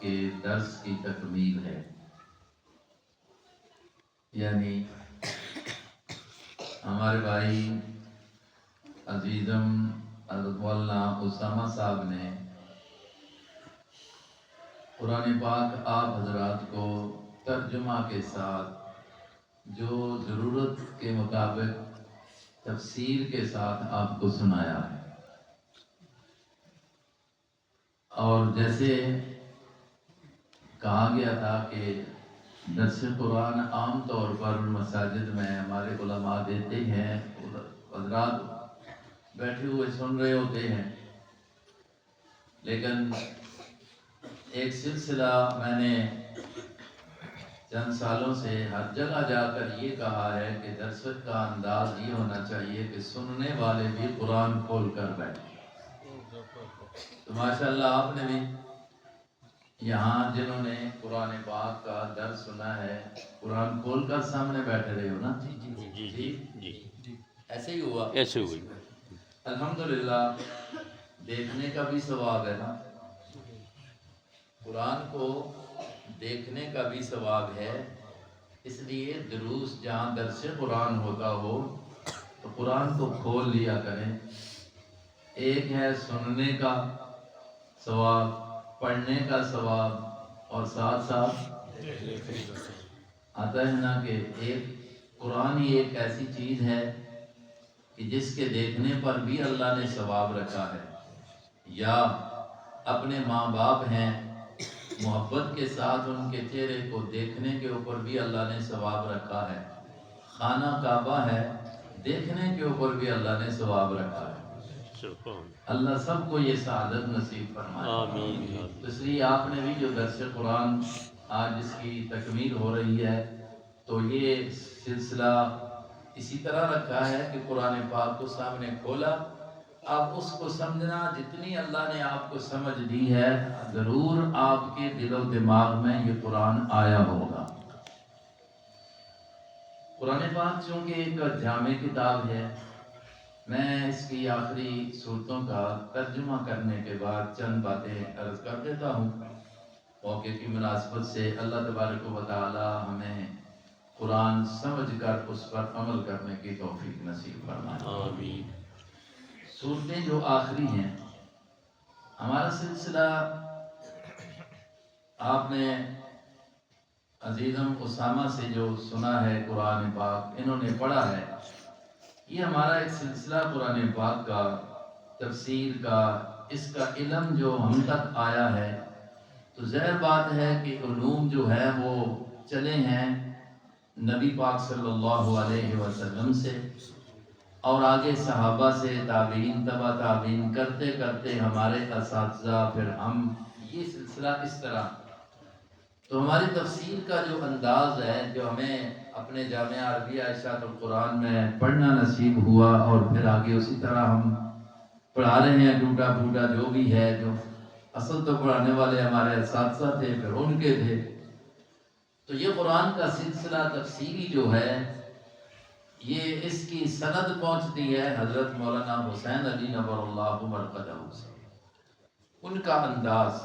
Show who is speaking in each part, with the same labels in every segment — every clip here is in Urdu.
Speaker 1: کے درس کی تکمیل ہے، یعنی ہمارے بھائی عزیزم حضرت مولانا اسامہ صاحب نے قرآن پاک آپ حضرات کو ترجمہ کے ساتھ جو ضرورت کے مطابق تفسیر کے ساتھ آپ کو سنایا ہے، اور جیسے کہا گیا تھا کہ درس قرآن عام طور پر مساجد میں ہمارے علماء دیتے ہیں، حضرات بیٹھے ہوئے سن رہے ہوتے ہیں، لیکن ایک سلسلہ میں نے چند سالوں سے ہر جگہ جا کر یہ کہا ہے کہ درس کا انداز یہ ہونا چاہیے کہ سننے والے بھی قرآن کھول کر بیٹھیں۔ تو ماشاءاللہ آپ نے بھی یہاں جنہوں نے قرآن پاک کا درس سنا ہے قرآن کھول کر سامنے بیٹھے رہے ہو نا؟ جی ایسے ہی ہوا،
Speaker 2: ایسے ہوئی۔
Speaker 1: الحمدللہ دیکھنے کا بھی ثواب ہے نا، قرآن کو دیکھنے کا بھی ثواب ہے، اس لیے دروس جہاں درس قرآن ہوتا ہو تو قرآن کو کھول لیا کریں۔ ایک ہے سننے کا ثواب، پڑھنے کا ثواب، اور ساتھ ساتھ آتا ہے نا کہ ایک قرآن ہی ایک ایسی چیز ہے کہ جس کے دیکھنے پر بھی اللہ نے ثواب رکھا ہے، یا اپنے ماں باپ ہیں محبت کے ساتھ ان کے چہرے کو دیکھنے کے اوپر بھی اللہ نے ثواب رکھا ہے، خانہ کعبہ ہے دیکھنے کے اوپر بھی اللہ نے ثواب رکھا ہے۔ اللہ سب کو یہ سعادت نصیب فرمائے،
Speaker 2: آمین۔
Speaker 1: اس لیے آپ نے بھی جو درس قرآن آج اس کی تکمیل ہو رہی ہے تو یہ سلسلہ اسی طرح رکھا ہے کہ قرآن پاک کو سامنے کھولا، آپ اس کو سمجھنا، جتنی اللہ نے آپ کو سمجھ دی ہے ضرور آپ کے دل و دماغ میں یہ قرآن آیا ہوگا۔ قرآن پاک چونکہ ایک جامع کتاب ہے، میں اس کی آخری صورتوں کا ترجمہ کرنے کے بعد چند باتیں عرض کر دیتا ہوں۔ موقع کی مناسبت سے اللہ تبارک و تعالی ہمیں قرآن سمجھ کر اس پر عمل کرنے کی توفیق نصیب فرمائے،
Speaker 2: آمین۔
Speaker 1: صورتیں جو آخری ہیں، ہمارا سلسلہ آپ نے عزیزم اسامہ سے جو سنا ہے قرآن پاک انہوں نے پڑھا ہے، یہ ہمارا ایک سلسلہ قرآن پاک کا تفسیر کا، اس کا علم جو ہم تک آیا ہے تو ظاہر بات ہے کہ علوم جو ہے وہ چلے ہیں نبی پاک صلی اللہ علیہ وسلم سے، اور آگے صحابہ سے، تابعین، تبع تابعین کرتے کرتے ہمارے اساتذہ، پھر ہم، یہ سلسلہ اس طرح۔ تو ہماری تفسیر کا جو انداز ہے، جو ہمیں اپنے جامعہ عربیہ ارشاد القرآن میں پڑھنا نصیب ہوا، اور پھر آگے اسی طرح ہم پڑھا رہے ہیں، ٹوٹا پھوٹا جو بھی ہے، جو اصل تو پڑھانے والے ہمارے اساتذہ تھے، پھر ان کے تھے۔ تو یہ قرآن کا سلسلہ تفسیری جو ہے، یہ اس کی سند پہنچتی ہے حضرت مولانا حسین علی نور اللہ مرقدہ سے، ان کا انداز،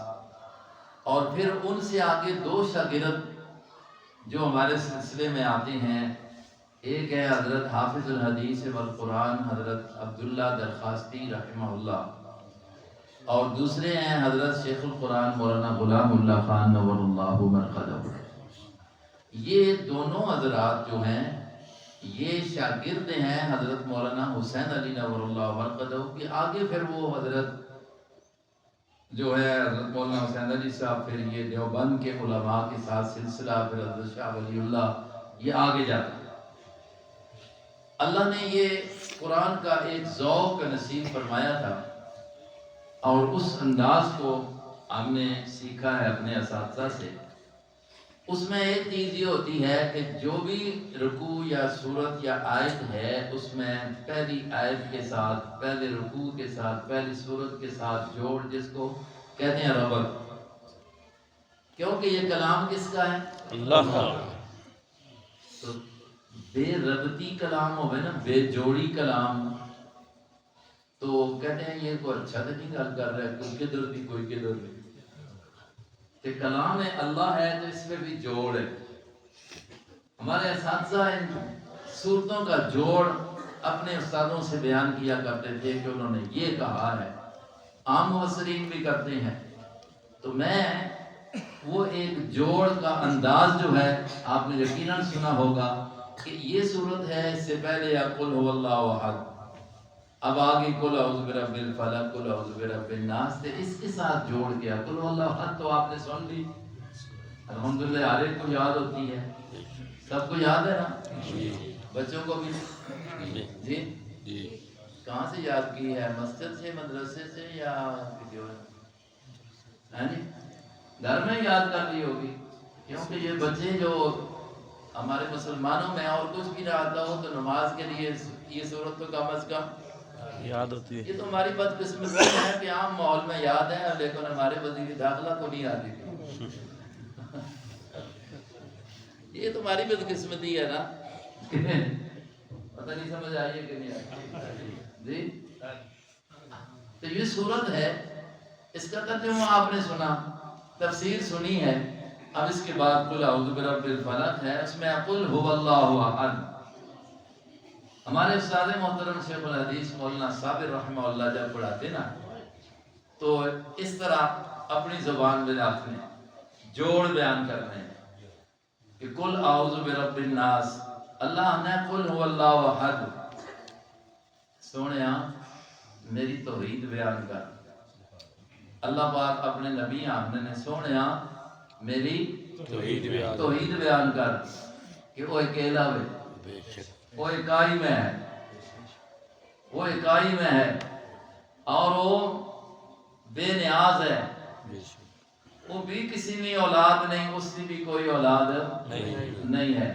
Speaker 1: اور پھر ان سے آگے دو شاگرد جو ہمارے سلسلے میں آتے ہیں، ایک ہے حضرت حافظ الحدیث والقرآن حضرت عبداللہ درخواستی رحمہ اللہ، اور دوسرے ہیں حضرت شیخ القرآن مولانا غلام اللہ خان نور اللہ مرقدہ۔ یہ دونوں حضرات جو ہیں یہ شاگرد ہیں حضرت مولانا حسین علی نور اللہ مرقدہ کے، آگے پھر وہ حضرت جو ہے حضرت مولانا حسین علی صاحب، پھر یہ دیوبند کے علماء کے ساتھ سلسلہ، پھر حضرت شاہ ولی اللہ، یہ آگے جاتا ہے۔ اللہ نے یہ قرآن کا ایک ذوق نصیب فرمایا تھا، اور اس انداز کو ہم نے سیکھا ہے اپنے اساتذہ سے۔ اس میں ایک چیز یہ ہوتی ہے کہ جو بھی رکوع یا سورت یا آیت ہے، اس میں پہلی آیت کے ساتھ، پہلے رکوع کے ساتھ، پہلی سورت کے ساتھ جوڑ، جس کو کہتے ہیں ربط، کیونکہ یہ کلام کس کا ہے؟
Speaker 2: اللہ کا۔
Speaker 1: تو بے ربطی کلام ہوئے نا، بے جوڑی کلام، تو کہتے ہیں یہ کوئی اچھا تو نہیں گل کر رہا ہے، کوئی کدھر دی کوئی کدھر دی۔ کہ کلام اللہ ہے تو اس میں بھی جوڑ ہے. ہمارے اساتذہ ان صورتوں کا جوڑ اپنے استادوں سے بیان کیا کرتے تھے کہ انہوں نے یہ کہا ہے. عام مفسرین بھی کرتے ہیں. تو میں وہ ایک جوڑ کا انداز جو ہے آپ نے یقیناً سنا ہوگا کہ یہ صورت ہے، اس سے پہلے یا قل هو اللہ احد، اب آگے قل اعوذ برب الفلق، قل اعوذ برب الناس، تو اس کے ساتھ جوڑ کے قل هو اللہ احد تو آپ نے سن لی، الحمدللہ ہر ایک کو یاد ہوتی ہے. سب کو یاد ہے نا؟ بچوں کو بھی؟ جی کہاں سے یاد کی ہے؟ مسجد سے، مدرسے سے، یا کسی اور؟ گھر میں یاد کر لی ہوگی، کیونکہ یہ بچے جو ہمارے مسلمانوں میں اور کچھ بھی نہ آتا ہو تو نماز کے لیے یہ صورت تو کم از کم یاد ہوتی ہے. یہ تو ہماری بدقسمتی ہے کہ عام ماحول میں یاد ہے، لیکن ہمارے وزیر داخلہ کو نہیں آتی تھی. یہ تمہاری بدقسمتی ہے نا. پتہ نہیں سمجھ آئیے کہ نہیں آئی؟ جی تو یہ صورت ہے، اس کا ترجمہ آپ نے سنا، تفسیر سنی ہے. اب اس کے بعد قل اعوذ برب الفلق ہے، اس میں قل هو اللہ احد. ہمارے استاد محترم شیخ الحدیث مولانا صابر رحمہ اللہ جب پڑھاتے نا تو اس طرح اپنی زبان میں آپ نے جوڑ بیان کرنے ہیں کہ قل اعوذ برب الناس، اللہ نے قل هو اللہ احد. سونیا میری توحید بیان کر. اللہ پاک اپنے نبی آمنے نے سونیا میری توحید بیان کر کہ وہ اکیلا ہے، وہ اکائی میں ہے، وہ اکائی میں ہے اور وہ بے نیاز ہے. وہ بھی کسی نے اولاد نہیں، اس کی بھی کوئی اولاد نہیں ہے.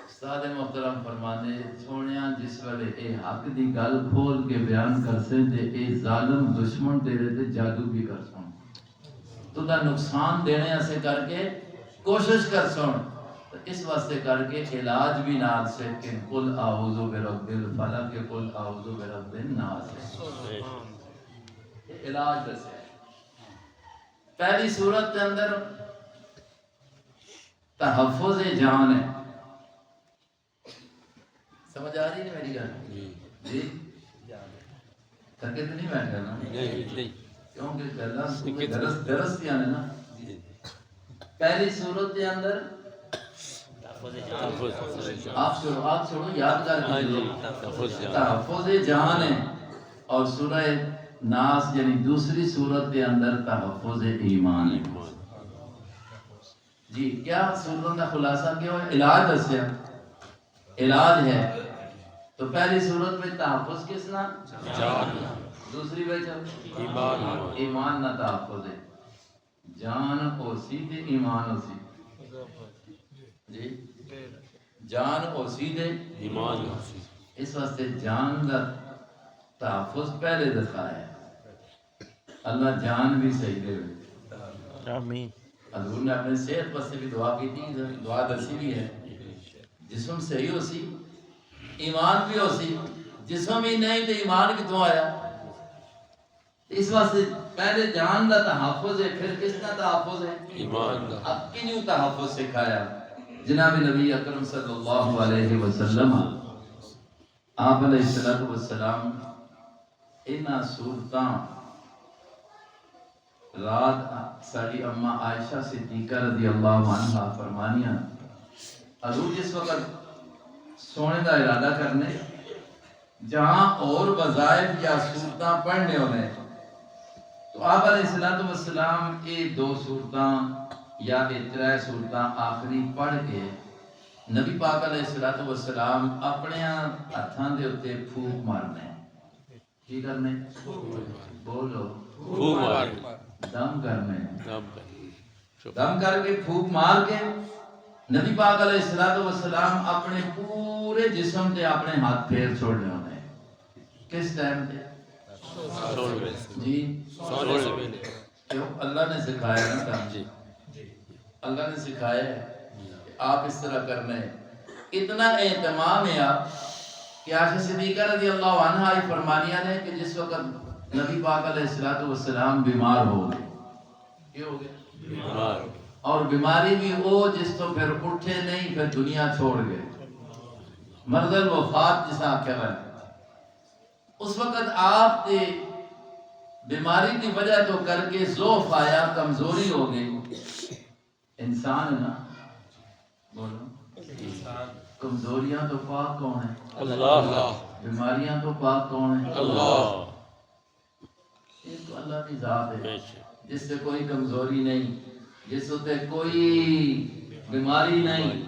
Speaker 1: استاد محترم فرمانے سونیا جس ویلے اے حق دی گل کھول کے بیان کر سے تے اے ظالم دشمن تیرے تے جادو بھی کر سن، تو دا نقصان دینے اسے کر کے کوشش کر سن. اس واسطے کر کے علاج بھی نال سے کہ قل اعوذ برب الفلق، قل اعوذ برب الناس، علاج دسے. پہلی صورت کے اندر تحفظ جان ہے. سمجھ آ رہی ہے میری گل؟ جی تھکے تو نہیں بیٹھ کرنا کیونکہ گلا درس کیا ہے نا. پہلی صورت کے اندر آپ چھوڑو یاد کر تحفظ جان ہے، اور سورہ ناس یعنی دوسری صورت کے اندر تحفظ ایمان ہے. جی کیا صورتوں کا خلاصہ کیا ہے؟ علاج دسیا، علاج ہے. تو پہلی صورت میں تحفظ کس نا؟ جان. دوسری وجہ ایمان نہ تحفظ ہے. جان او سیدھے ایمان او سیدھے. جی جان او سیدھے ایمان. اس واسطے جان کا تحفظ پہلے دکھایا ہے. اللہ جان بھی صحیح دے. آمین. حضور نے اپنے صحت پر سے بھی دعا کی تھی، دعا دسی بھی ہے. جسم صحیح ہو سی، ایمان بھی ہو سی. جسم ہی نہیں تو ایمان کتوں آیا؟ اس واسطے پہلے جان کا تحفظ ہے، پھر کس کا تحفظ ہے؟ ایمان کا. اب کیوں تحفظ سکھایا؟ جناب نبی اکرم صلی اللہ علیہ وسلم آپ علیہ السلام انہاں صورتاں رات ساری اماں عائشہ صدیقہ رضی اللہ عنہا فرمانیاں حضور جس وقت سونے کا ارادہ کرنے جہاں اور وظائف یا صورتاں پڑھنے ہونے تو آپ علیہ السلام یہ دو صورتاں یا ترے صورتاں آخری پڑھ کے نبی پاک علیہ السلام اپنے ہاتھاں دے اوتے پھوک مارنے. کی کرنے؟ بولو. پھوک مارنے. دم کرنے. دم کر کے پھوک مار کے نبی پاک علیہ السلام اپنے پورے جسم تے اپنے ہاتھ پھیر چھوڑنے ہونے. کس ٹائم تے؟ جی سونے سے پہلے. کیوں؟ اللہ نے سکھایا نا کام. جی اللہ نے سکھایا ہے کہ آپ اس طرح کرنے. اتنا اہتمام ہے آپ کہ عائشہ صدیقہ رضی اللہ عنہا ہی فرمانیاں نے کہ جس وقت نبی پاک علیہ السلام بیمار ہو گئے کیا ہو گیا؟ اور بیماری بھی وہ جس تو پھر اٹھے نہیں پھر دنیا چھوڑ گئے، مرض الوفات جسا آکھیا ہے۔ اس وقت آپ دی بیماری دی وجہ تو کر کے ضعف آیا، کمزوری ہو گئی۔ انسان ہے نا، بولو کمزوریاں تو پاک کون ہے؟ اللہ۔ بیماریاں تو پاک کون ہے؟ اللہ۔ یہ تو اللہ کی ذات ہے جس سے کوئی کمزوری نہیں، جس سے کوئی بیماری نہیں،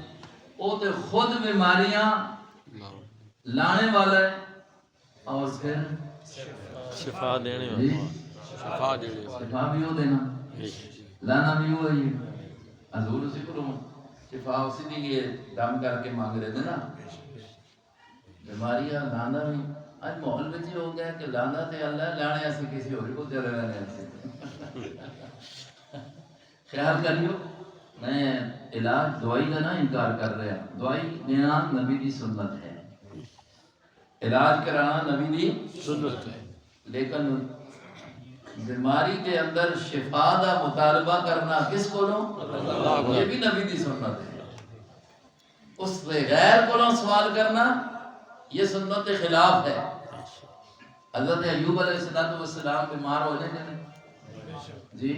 Speaker 1: وہ تو خود بیماریاں لانے والا ہے اور پھر
Speaker 2: شفا دینے والا،
Speaker 1: شفا بھی ہو دینا، لانا بھی ہو ہے۔ حضور اسی کو شفا اسی لیے دم کر کے مانگ رہے تھے نا، بیماریاں لانا بھی۔ آج ماحول میں ہو گیا کہ لانا تے اللہ لانے ایسے کسی اور کو چلے رہنے ایسے۔ خیال کریو، میں علاج دوائی کا نہ انکار کر رہا، دوائی دینا نبی دی سنت ہے، علاج کرانا نبی دی سنت ہے، لیکن بیماری کے اندر شفا دا مطالبہ کرنا کس کو لو؟ یہ بھی نبی دی سنت ہے۔ اس سے غیر کو لو سوال کرنا یہ سنت کے خلاف ہے۔ حضرت ایوب علیہ السلام بیمار ہو جائیں جی،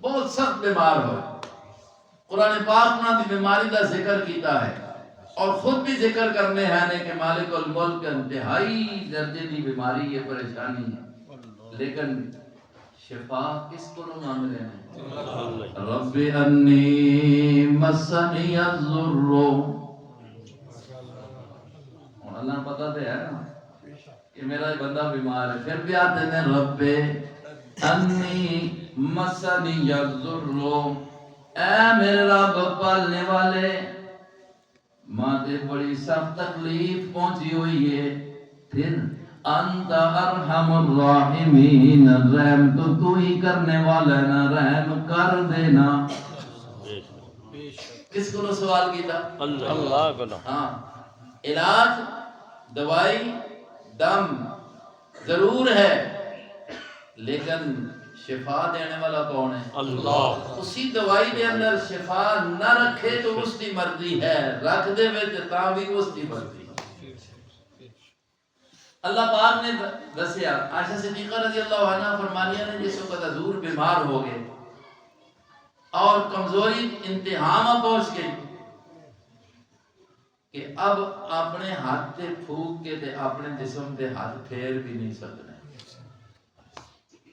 Speaker 1: بہت سخت بیمار ہوئے، قرآن پاک نے بھی بیماری کا ذکر کیتا ہے اور خود بھی ذکر کرنے ہیں کہ مالک الملک انتہائی درجے کی بیماری یہ پریشانی ہے، لیکن شفا کس کو مانگ رہے ہیں؟ رب انی مسنی الضر، اللہ پتہ تو ہے نا کہ میرا بندہ بیمار ہے، پھر بھی آتے ہیں رب انی مسنی الضر، اے میرے رب پالنے والے، ماں تے بڑی سخت تکلیف پہنچی ہوئی ہے، پھر انت ارحم الراحمین، رحم تو ہی کرنے والا ہے نا، رحم کر دینا۔ کس کو سوال کیتا؟ اللہ کو۔ ہاں، علاج دوائی دم ضرور ہے، لیکن شفا دینے والا کون ہے؟ اللہ۔ اسی دوائی دے اندر شفا نہ رکھے تو اس کی مرضی ہے، رکھ دے وے تا بھی اس کی مرضی۔ اللہ پاک نے دسیا، عائشہ صدیقہ رضی اللہ عنہ فرمانیہ نے جس وقت حضور بیمار ہو گئے اور کمزوری انتہا میں پہنچ گئی کہ اب اپنے ہاتھ تے پھوک کے تے اپنے جسم تے ہاتھ پھیر بھی نہیں سکتے،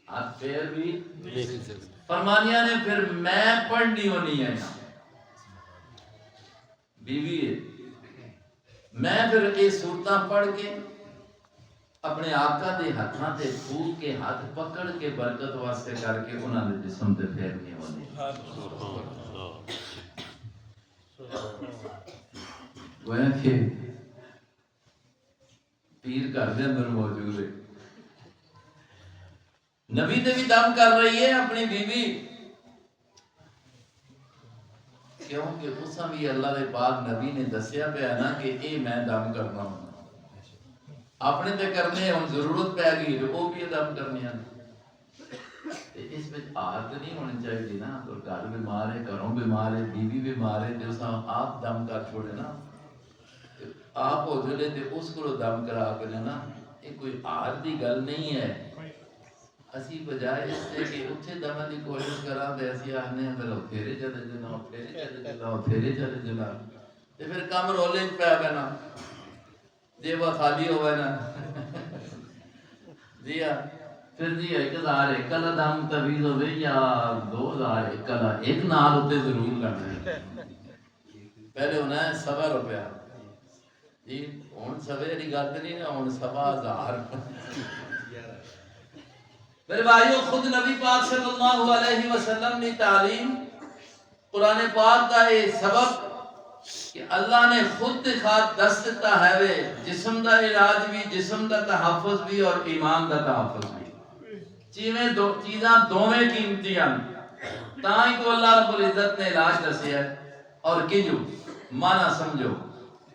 Speaker 1: ہاتھ پھیر بھی نہیں سکتے۔ فرمانیہ نے پھر میں پڑھنی ہونی ہے نا، بیوی ہے، میں پھر یہ صورتاں پڑھ کے اپنے آقا دے ہاتھاں تے پھوک کے ہاتھ پکڑ کے برکت واسطے کر کے انہاں دے جسم تے پھیرنی ہونی۔ گویا کہ پیر گھر دے اندر موجود ہے، نبی تے بھی دم کر رہی ہے اپنی بیوی، کیونکہ اساں بھی اللہ دے پاک نبی نے دسیا پیا نا کہ اے میں دم کرنا ہوں، اپنے تے کرنے ہوں ضرورت پہ گئی تو وہ بھی دم کرنے ہیں۔ اس میں آہت نہیں ہونی چاہیے نا، اگر گھر بیمار ہے، گھروں بیمار ہے، بیوی بیمار ہے تو اساں آپ دم کر چھوڑے نا، آپ ہو جلے تے اس کو دم کرا کے نا، یہ کوئی آہت دی گل نہیں ہے۔ اسی بجائے اس سے کہ اتھے دم دی کوشش کرا تے اسی آہنے ہیں پھر پھیرے چلے جنا، پھیرے چلے جنا، پھیرے چلے جنا، تے پھر کم رولے پہ گنا جیبا خالی ہوئے نا جی ہاں، پھر جی 1001 کلا دم تویز ہوئے یا 2001 کلا ایک نال ہوتے ضرور کرنا ہے، پہلے ہونا ہے 100 روپیہ جی، ہون سوے دی گل نہیں نا، ہون 100,000۔ میرے بھائیو، خود نبی پاک صلی اللہ علیہ وسلم نے تعلیم قرآن پاک کا یہ سبب کہ اللہ نے خود دکھا دست دیتا ہے وے جسم دا علاج بھی، جسم دا تحفظ بھی اور ایمان دا تحفظ بھی، چیزیں دو چیزاں دوویں قیمتیاں، تاں ہی تو اللہ رب العزت نے علاج دسیا ہے۔ اور کیوں مانا سمجھو،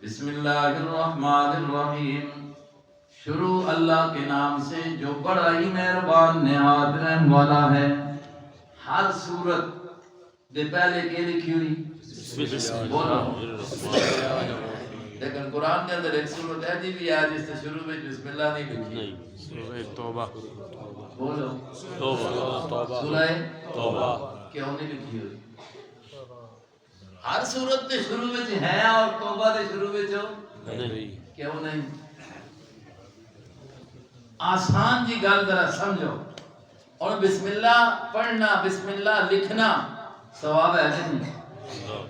Speaker 1: بسم اللہ الرحمن الرحیم، شروع اللہ کے نام سے جو بڑا ہی مہربان نہایت رحم والا ہے۔ ہر سورت دے پہلے کے لکھی ہوئی بولو، لیکن قرآن کے اندر ایک سورت ایسی بھی ہے جس سے شروع میں بسم اللہ نہیں لکھی
Speaker 2: نہیں سورہ توبہ
Speaker 1: بولو
Speaker 2: توبہ
Speaker 1: سورہ
Speaker 2: توبہ
Speaker 1: کیوں نہیں لکھی ہوئی؟ ہر سورت کے شروع میں ہے اور توبہ کے شروع میں
Speaker 2: نہیں
Speaker 1: کیوں نہیں؟ آسان جی گل ذرا سمجھو، اور بسم اللہ پڑھنا بسم اللہ لکھنا ثواب ہے کہ نہیں؟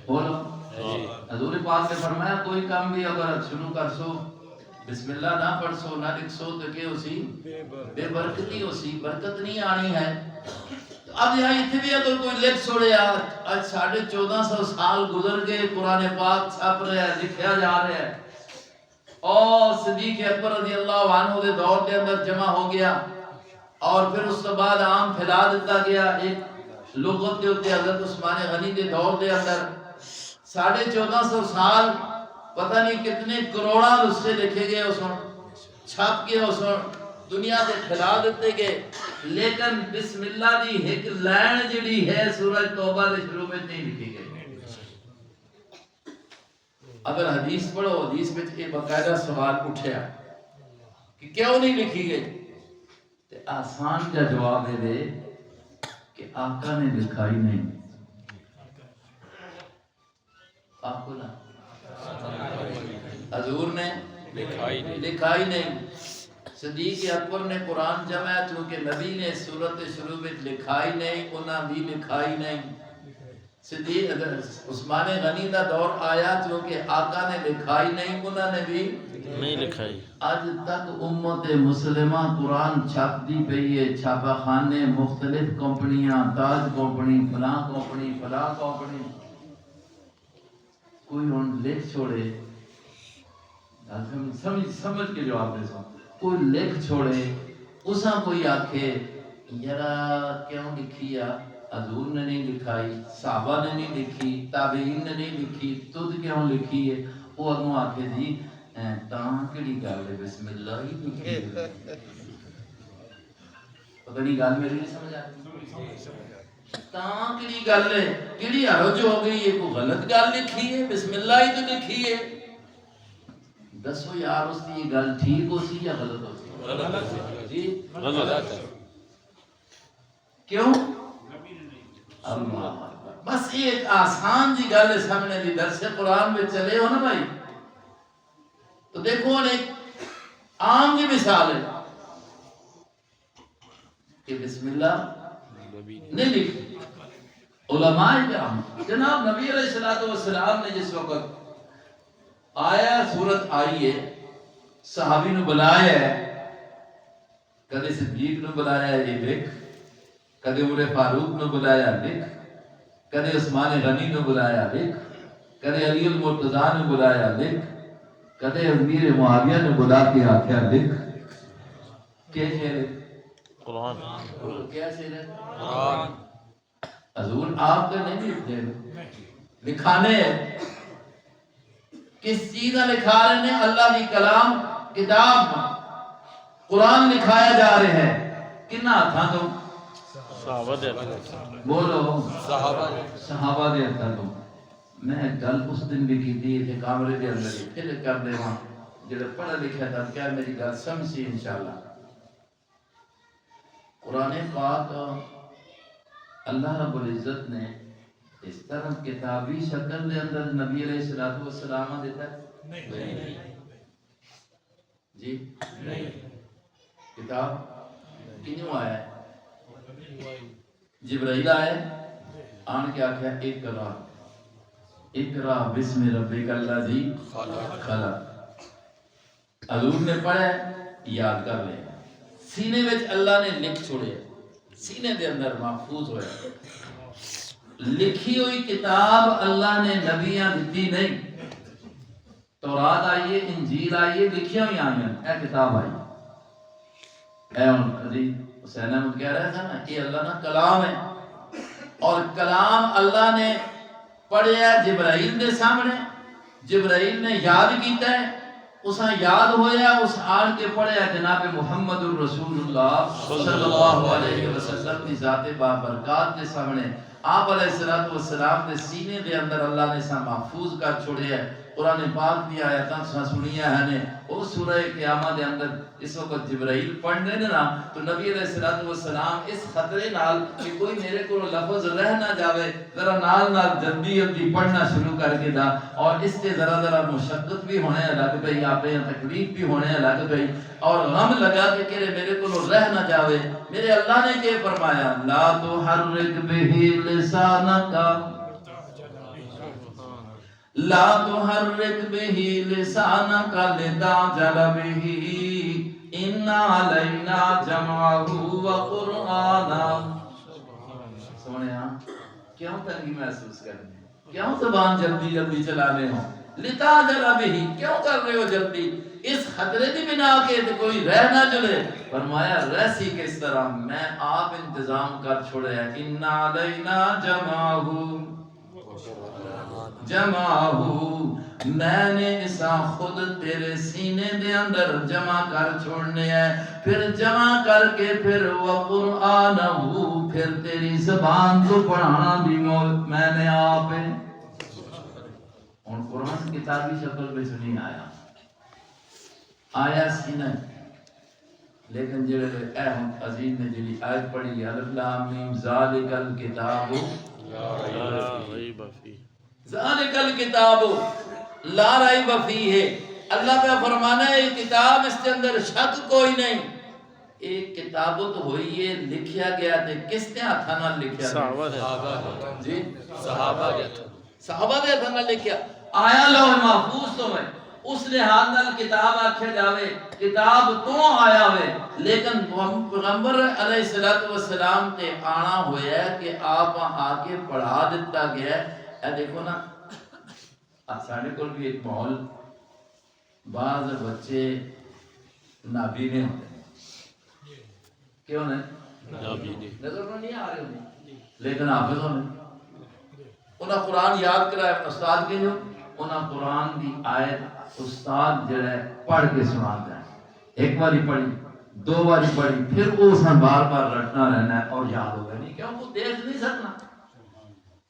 Speaker 1: بولو حضور پاک نے فرمایا کوئی کام بھی اگر شروع کر سو بسم اللہ نہ پڑھ سو نہ لکھ سو تو کہ اسی بے برکتی اسی برکت نہیں آنی ہے۔ اب یہاں اتنے بھی اگر کوئی لکھ چھوڑے یار آج 1450 سال گزر گئے قرآن پاک چھپ رہا ہے لکھیا جا رہا ہے اور صدیق اکبر رضی اللہ عنہ دے دور کے اندر جمع ہو گیا اور پھر اس کے بعد عام پھیلا دیتا گیا ایک لغت کے ہوتے حضرت عثمان غنی کے دور کے اندر 1450 سال پتہ نہیں کتنے کروڑا نسخے لکھے گئے اس چھپ کے اس دنیا سے پھیلا دیتے گئے، لیکن بسم اللہ دی ایک لائن جڑی ہے سورہ توبہ کے شروع میں نہیں لکھی گئی۔ اگر حدیث پڑھو حدیث میں یہ باقاعدہ سوال اٹھیا کہ کیوں نہیں لکھی گئی، تو آسان کا جواب ہے دے کہ آقا نے لکھائی نہیں۔ آپ کو نا حضور نے لکھائی نہیں۔ صدیق اکبر نے قرآن جمع چونکہ نبی نے سورت شروع میں لکھائی نہیں، انہاں بھی لکھائی نہیں۔ صدیق عثمان غنی دا دور آیا چونکہ آقا نے لکھائی نہیں، انہاں نے بھی
Speaker 2: نہیں لکھائی۔
Speaker 1: آج تک امت مسلمہ قرآن چھاپتی پئی ہے، چھاپا خانے مختلف کمپنیاں، تاج کمپنی فلاں کمپنی فلاں کمپنی، کوئی ان لکھ چھوڑے سمجھ کے جواب دے سو، کوئی لکھ چھوڑے اساں کوئی آکھے یرا کیوں لکھی ہے، حضور نے نہیں لکھائی، صحابہ نے نہیں لکھی، تابعین نے نہیں لکھی، تجھ کیوں لکھی ہے، وہ اگوں آکھے جی تاں کیڑی گل ہے بسم اللہ ہی لکھی ہے۔ پتہ نہیں گل میری نہیں سمجھ آتی، تاں کیڑی گل ہے، کیڑی حرج ہو گئی ہے، کوئی غلط گل لکھی ہے، بسم اللہ ہی تو لکھی ہے۔ دسو یار اس کی گل ٹھیک ہو سی یا غلط ہو سی؟ جی
Speaker 2: غلط
Speaker 1: کیوں؟ اللہ بس یہ ایک آسان جی گل سامنے دی درس قرآن میں چلے ہو نا بھائی، تو دیکھو ایک عام جی مثال ہے کہ بسم اللہ نہیں لکھی۔ علماء کرام جناب نبی علیہ السلام نے جس وقت آیا سورت آئی ہے صحابی نو بلایا ہے، کدے صدیق نو بلایا ہے یہ لکھ، کدے عمر فاروق نو بلایا لکھ، کدے عثمان غنی نو بلایا لکھ، کدے علی المرتضیٰ نو بلایا لکھ، کدے امیر معاویہ نو بلا کے آکھیا لکھ۔ کیا شعر ہے؟
Speaker 2: قرآن
Speaker 1: کیا شعر ہے؟
Speaker 2: قرآن
Speaker 1: حضور آپ کا نہیں لکھتے لکھانے ہیں، کس چیز لکھا رہے ہیں؟ اللہ کی کلام کتاب قرآن لکھایا جا رہے ہیں، کنا ہاتھاں تو؟
Speaker 2: صحابہ دے
Speaker 1: بولو
Speaker 2: صحابہ
Speaker 1: دے ہاتھاں تو۔ میں گل اس دن بھی کی تھی کہ کامرے دے اندر پھر کر دے وہاں جڑا پڑھا لکھا تھا، کیا میری گل سمجھی انشاءاللہ۔ قرآن پاک اللہ رب العزت نے اس طرح کتابی شکل دے اندر نبی علیہ السلام دیتا ہے؟ نہیں جی نہیں۔ کتاب کیوں آیا ہے؟ جبرائیل آیا آن کے آکھا اقرا اقرا بسم ربک الذی خلق۔ حضور نے پڑھا یاد کر لیا، سینے وچ اللہ نے لکھ چھوڑے، سینے دے اندر محفوظ ہوئے۔ لکھی ہوئی کتاب اللہ نے نبیاں دیتی نہیں، تورات آئی ہے، انجیل آئی ہے، لکھی ہوئی آئی ہیں، اے کتاب آئی اے حسین احمد کہہ رہا تھا نا یہ اللہ نا کلام ہے، اور کلام اللہ نے پڑھیا جبرائیل دے سامنے، جبرائیل نے یاد کیتا ہے، اساں یاد ہویا اس آن کے پڑھیا جناب محمد الرسول اللہ صلی اللہ علیہ وسلم کی ذات بابرکات کے سامنے آپ علیہ السلام دے سینے دے اندر اللہ نے سا محفوظ کر چھوڑے ہے. قرآن پاک دی آیتاں سا سنیا ہے نے او سورہ قیامہ دے اندر اس وقت جبرائیل پڑھنے نا تو نبی علیہ السلام اس خطرے نال کہ کوئی میرے کو لفظ رہ نہ جاوے ذرا نال جلدی جلدی پڑھنا شروع کر کے دا اور اس سے ذرا مشقت بھی ہونے لگ پئی آپ تکلیف بھی ہونے لگ پئی اور غم لگا کہ میرے کو رہ نہ جاوے. میرے اللہ نے کہ فرمایا لا تحرک به لسانک لا تحرک به لسانک لتعجل به ان علینا جمعہ وقرآنا. سنیا کیوں تنگی محسوس کرنے کیوں زبان جلدی جلدی چلانے ہو لتعجل به کیوں کر رہے ہو جلدی اس خطرے کی بنا کے کوئی رہ نہ جلے. فرمایا رہسی کس طرح میں آپ انتظام کر چھوڑے ہیں ان علینا جمعہ میں نے اسا خود تیرے سینے دے اندر جمع کر چھوڑنے ہیں پھر جمع کر کے پھر وقرآنہ پھر تیری زبان کو پڑھانا بھی میں نے آپ اور قرآن کتابی شکل میں نہیں آیا سینہ لیکن جڑے اے ہم عظیم نے جڑی آیت پڑھی الف لام میم ذالک الکتاب
Speaker 2: لا ریب فیہ
Speaker 1: ذالک الکتاب لا ریب فیہ. اللہ پہ فرمانا ہے یہ کتاب اس کے اندر شک کوئی نہیں. ایک کتابت ہوئی ہے لکھیا گیا تھے کس نے ہاتھاں نال لکھیا
Speaker 2: صحابہ
Speaker 1: جی
Speaker 2: صحابہ
Speaker 1: دے ہاتھاں نال لکھیا آیا لوح محفوظ تو ہے اس لحاظ نال کتاب آکھیا جاوے کتاب تو آیا ہوئے لیکن پیغمبر علیہ السلام تے آنا ہویا ہے کہ آپ آکے پڑھا دیتا گیا ہے. اے دیکھو نا ساڑھے کل بھی ایک ماحول بعض بچے نابینے ہوتے ہیں کیوں نہیں نظر میں نہیں آ رہے ہوتے لیکن حافظ ہونے انہاں قرآن یاد کرایا استاد کے جو انہاں قرآن دی آیت استاد جڑا ہے پڑھ کے سناتا ہے ایک باری پڑھی دو باری پڑھی پھر اس میں بار بار رٹنا رہنا ہے اور یاد ہوگا نہیں کیوں وہ دیکھ نہیں سکنا.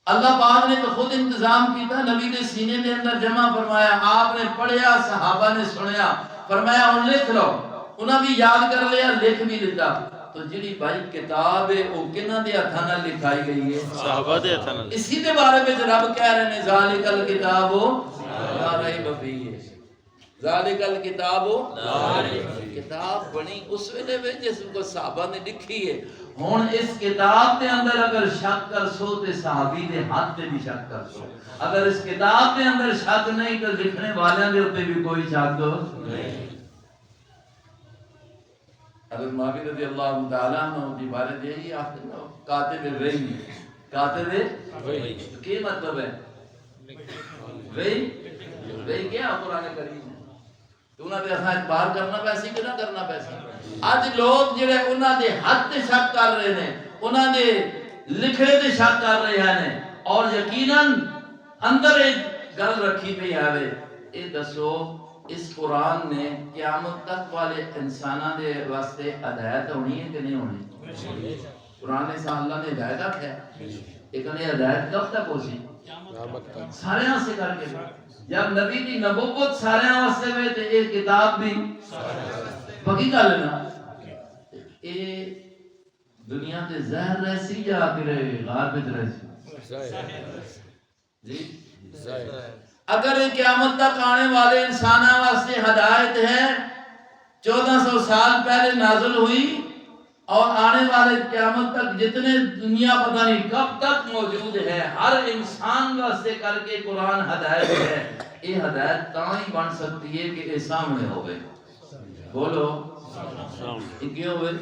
Speaker 1: اللہ پاک نے تو خود انتظام کیتا نبی نے سینے دے اندر جمع فرمایا آپ نے پڑھیا صحابہ نے سنیا فرمایا اور لکھ لو انہاں بھی یاد کر لیا لکھ بھی لیتا. تو جڑی بھائی کتاب ہے وہ کنہاں دے ہتھاں نال لکھائی گئی ہے
Speaker 2: صحابہ دے ہتھاں نال.
Speaker 1: اسی دے بارے میں رب کہہ رہے ہیں ذالک الکتاب لا ریب فیہ ذالک الکتاب لا ریب. کتاب بنی اس ویلے میں جس کو صحابہ نے لکھی ہے. ہن اس کتاب دے اندر اگر شک کر سو تے صحابی دے ہاتھ تے بھی شک کر سو اگر اس کتاب دے اندر شک نہیں تو لکھنے والوں دے اوپر بھی کوئی شک نہیں. حضرت معاویہ رضی اللہ تعالیٰ عنہ دی بارے دے ہی کاتب وحی کاتب وحی کی مطلب ہے وحی کیا قرآن کریم ہے تو انہاں دے اساں اعتبار کرنا پیسی کہ نہ کرنا پیسی. اج لوگ جڑے انہاں دے حق تے شک کر رہے ہیں انہاں دے لکھے تے شک کر رہے ہیں اور یقیناً اندر ایک گل رکھی پئی آوے اے دسو اس قرآن نے قیامت تک والے انساناں دے واسطے ہدایت ہونی ہے کہ نہیں ہونی. قرآن سے اللہ نے ہدایت رکھا ہے ایک نے ہدایت کب تک ہو سی سارے سے کر کے جب نبی دی نبوت سارے واسطے میں تے ایک کتاب بھی پکی گل ہے نا. اے دنیا تے زہر رہسی یا پھر غار وچ رہسی جی اگر قیامت تک آنے والے انسانوں واسطے ہدایت ہے 1400 سال پہلے نازل ہوئی اور آنے والے قیامت تک جتنے دنیا پتہ نہیں کب تک موجود ہے ہر انسان واسطے کر کے قرآن ہدایت ہے. یہ ہدایت تاں ہی بن سکتی ہے کہ یہ سامنے ہوئے بولو یہ کیوں ہوئے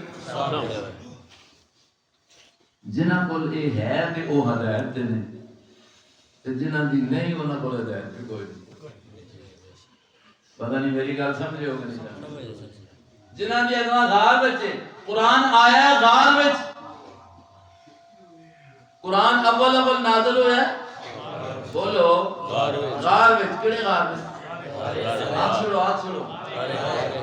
Speaker 1: جنہاں کول یہ ہے کہ وہ ہدایت دے نے جنہاں دی نہیں انہاں کول ہدایت بھی کوئی نہیں. پتہ نہیں میری گل سمجھے ہو کہ نہیں جنہاں دی اگواں غار بچے قرآن آیا غار وچ قرآن اول نازل ہوا ہے بولو غار وچ کیڑے غار وچ ہاتھ چھوڑو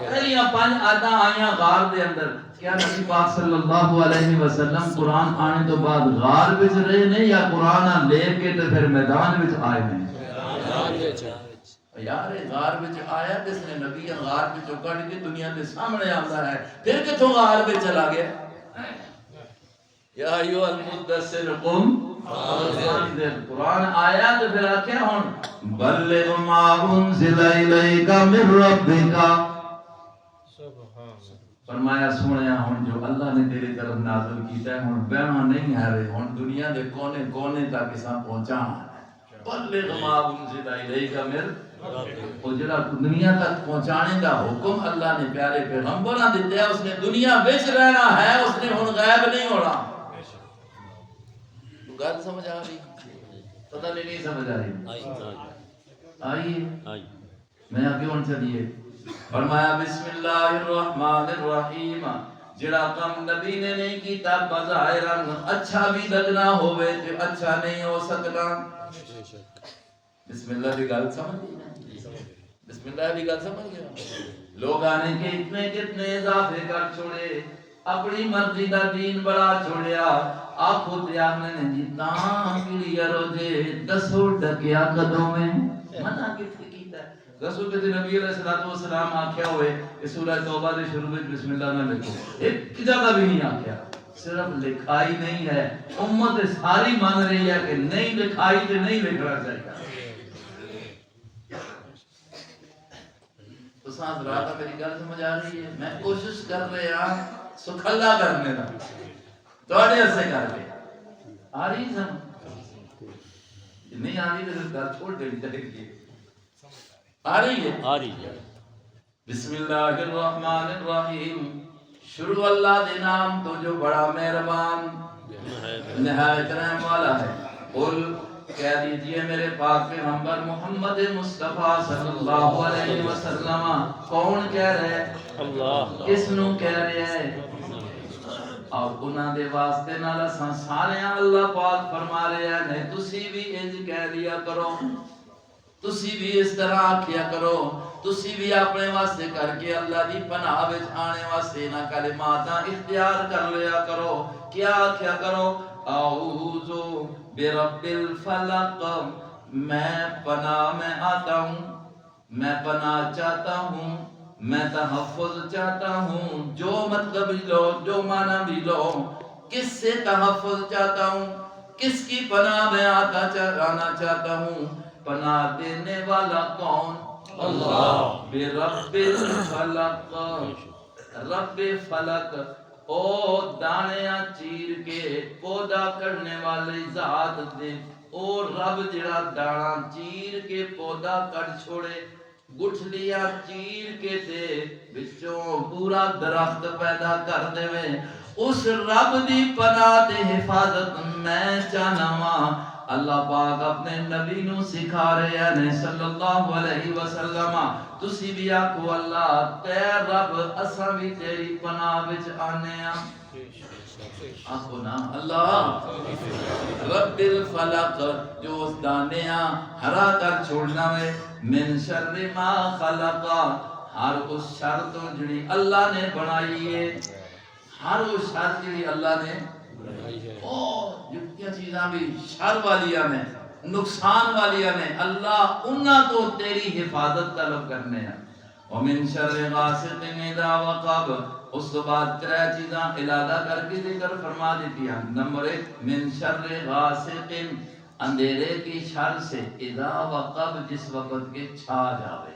Speaker 1: پہلیاں 5 آیتاں آئیاں غار دے اندر. کیا نبی پاک صلی اللہ علیہ وسلم قرآن آنے تو بعد غار وچ رہے نے یا قرآن لے کے تے پھر میدان وچ آئے نے؟ یار غار وچ آیا جس نے نبی غار وچ کڈ کے دنیا دے سامنے آندا ہے پھر کتھوں غار وچ چلا گیا؟ یا ایھا المدثر قم فانذر. قرآن آیا تو پھر آکھیا ہن بلغ ما انزل الیک من ربک. فرمایا سنیا ہن جو اللہ نے تیری طرف نازل کیتا ہے ہن بہنا نہیں ہے رہے ہن دنیا دے کونے کونے تک اساں پہنچانا ہے. بلغ ما انزل الیک من وہ جڑا دنیا تک پہنچانے کا حکم اللہ نے پیارے پیغمبراں دتا ہے اس نے دنیا وچ رہنا ہے اس نے ہن غائب نہیں ہونا. گل سمجھ آ رہی؟ پتہ نہیں سمجھ آ رہی؟ آئیے میں آگے ہوں چلیے. فرمایا بسم اللہ الرحمن الرحیم. جڑا کم نبی نے نہیں کیتا بظاہراً اچھا بھی لگنا ہوئے تو اچھا نہیں ہو سکتا. بسم اللہ بھی گل سمجھ گئی؟ بسم اللہ بھی گل سمجھ گیا؟ لوگ آنے کے اتنے کتنے اضافے کر چھوڑے اپنی مرضی دا دین بڑا چھوڑیا. آپ خود آنے نے جتنا کلیئر ہو جے دسو ڈکیا قدوں میں منع کتنے کیتا ہے؟ رسول کے نبی علیہ السلام آکھیا ہوئے کہ سورہ توبہ دے شروع میں بسم اللہ نہ لکھو. ایک جگہ بھی نہیں آکھیا. صرف لکھائی نہیں ہے امت ساری مان رہی ہے کہ نہیں لکھائی تے نہیں لکھنا چاہیے. تو ساتھ رات میری گل سمجھ آ رہی ہے؟ میں کوشش کر رہا سکھلا کرنے دا تواڈے سے کر کے آ رہی سمجھ نہیں آ رہی تو گھر چھوڑ دینی چاہیے. آ رہی ہے؟
Speaker 2: آ رہی ہے.
Speaker 1: بسم اللہ الرحمن الرحیم. شروع اللہ دے نام تو جو بڑا مہربان نہایت رحم والا ہے. قل کہہ دیجئے میرے پاک پیغمبر محمد مصطفیٰ صلی اللہ علیہ وسلم. کون کہہ رہے ہیں؟ اللہ. کس نو کہہ رہے ہیں؟ اور انہاں دے واسطے نال اساں سارے اللہ پاک فرما رہے ہیں نہیں تسی بھی انج کہہ دیا کرو تسی بھی اس طرح آکھیا کرو تسی بھی اپنے واسطے کر کے اللہ دی پناہ وچ آنے واسطے نہ کلمات اختیار کر لیا کرو. کیا آکھیا کرو؟ اعوذ برب الفلق. میں پناہ میں آتا ہوں میں پناہ چاہتا ہوں میں تحفظ چاہتا ہوں. جو مطلب لو جو معنی بھی لو کس سے تحفظ چاہتا ہوں کس کی پناہ میں آنا چاہتا ہوں. پناہ دینے والا کون؟ اللہ. برب الفلق. رب فلق او دانیاں چیر کے پودا کرنے والی ذات دے او رب جڑا دانا چیر کے پودا کر چھوڑے گٹھلیاں چیر کے تے بچوں پورا درخت پیدا کر دے میں اس رب دی پناہ تے حفاظت میں چاہنا وا. اللہ پاک اپنے نبی نو سکھا رہے ہیں صلی اللہ علیہ وسلم. تسی بھی آکھو اللہ تے رب اساں بھی تیری پناہ وچ آنے ہاں. آکھو نا اللہ رب الفلق جو اس دانیاں ہرا کر چھوڑنا میں من شر ما خلق ہر اس شر تو جڑی اللہ نے بنائی ہے ہر اس شر جڑی اللہ نے جتنی چیزاں بھی شر والیاں نے نقصان والیاں نے اللہ انہاں تو تیری حفاظت طلب کرنے ہیں. ومن شر غاسق اذا وقب. اس تو بعد 3 چیزاں علادہ کر کے ذکر فرما دیتی ہیں. نمبر 1 من شر غاسق اندھیرے کی شر سے اذا وقب جس وقت کے چھا جاوے.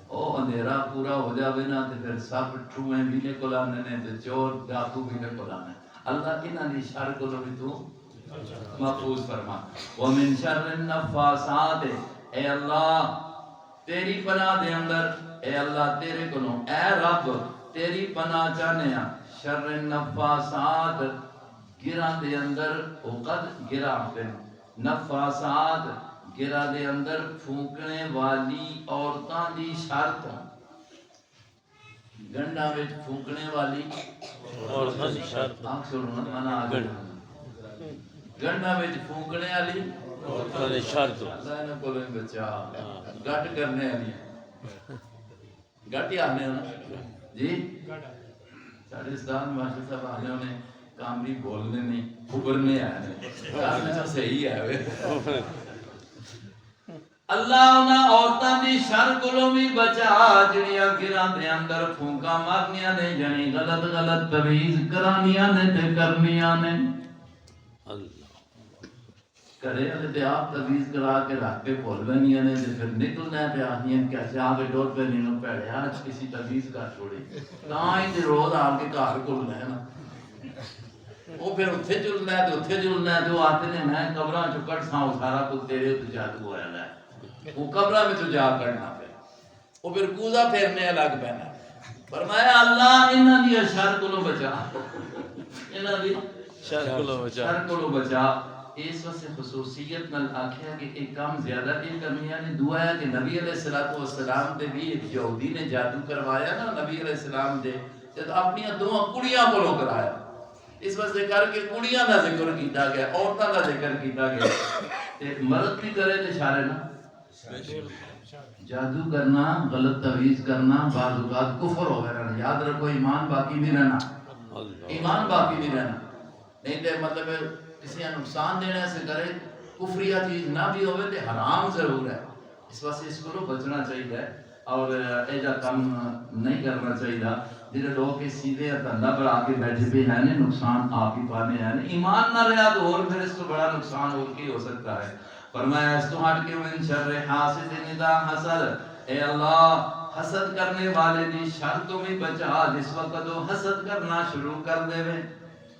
Speaker 1: او اندھیرا پورا ہو جاوے نا تے پھر سب ٹھوئیں بھی نکل آنے نے تے چور ڈاکو بھی نکل آنے. اللہ انہاں دی شر کو بھی تو محفوظ فرما. ومن شر النفاسات. اے اللہ تیری پناہ دے اندر اے اللہ تیرے کو اے رب تیری پناہ چاہنے ہیں شر النفاسات گرہ دے اندر اوقد گرہ پہ نفاسات گرہ دے اندر پھونکنے والی عورتاں دی شرط گنڈا وچ پھونکنے والی عورتاں دی شرط آنکھ سنو نا مانا آگے گنڈا وچ پھونکنے والی عورتاں دی شرط اللہ نے کولے بچا گٹ کرنے والی گاٹی آنے ہونا جی ساڑھے استاد ماشاء صاحب آنے ہونے کام بھی بولنے نہیں ابھرنے آنے کام تو صحیح ہے اللہ انہاں عورتاں دی شر کولوں بھی بچا جڑیاں گھراں دے اندر پھونکا مارنیاں نے جنی غلط غلط تویز کرانیاں نے تے کرنیاں نے کرے والے تے آپ تویز کرا کے رکھ کے بھول بنیاں نے تے پھر نکلنا تے آخیاں کہ چاہ کے ڈور پہ نہیں پیڑے آج کسی تویز کا چھوڑی تاں ہی تے روز آ کے گھر کھلنا ہے نا وہ پھر اتھے جلنا ہے تے اتھے جلنا ہے تو آتے نے میں قبراں چوں کٹ ساں سارا کچھ تیرے تے جادو ہوا ہے وہ قبرہ میں تو جا کرنا پہ وہ پھر کوزہ پھیرنے الگ پہنا فرمایا اللہ انہاں دی شر کولوں بچا انہاں دی شر کولوں بچا اس واسطے خصوصیت نال آکھیا کہ ایک کام زیادہ نہیں کرنی یعنی دعا ہے کہ نبی علیہ السلام تے بھی ایک یہودی نے جادو کروایا نا نبی علیہ السلام دے جب اپنی دو کڑیاں کولوں کرایا اس واسطے کر کے کڑیاں دا ذکر کیتا گیا عورتاں دا ذکر کیتا گیا تے مرد بھی کرے تے اشارے نا جادو کرنا غلط تویز کرنا بعض اوقات کفر ہو گیا یاد رکھو ایمان باقی نہیں رہنا ایمان باقی نہیں رہنا نہیں تے مطلب کسی کا نقصان دینے سے کرے کفریہ چیز نہ بھی ہوئے تے حرام ضرور ہے اس واسطے اس کو بچنا چاہیے اور ایجا کام نہیں کرنا چاہیے جنہیں لوگ کے سیدھے دھندا پر آ کے بیٹھے بھی ہیں نقصان آپ ہی پانے ہیں ایمان نہ رہا تو اور پھر اس کو بڑا نقصان اور کی ہو سکتا ہے فرمایا اس تو ہٹ کے من شر حاسد اذا حسد اے اللہ حسد کرنے والے دی شر تو بھی بچا جس وقت وہ حسد کرنا شروع کر دے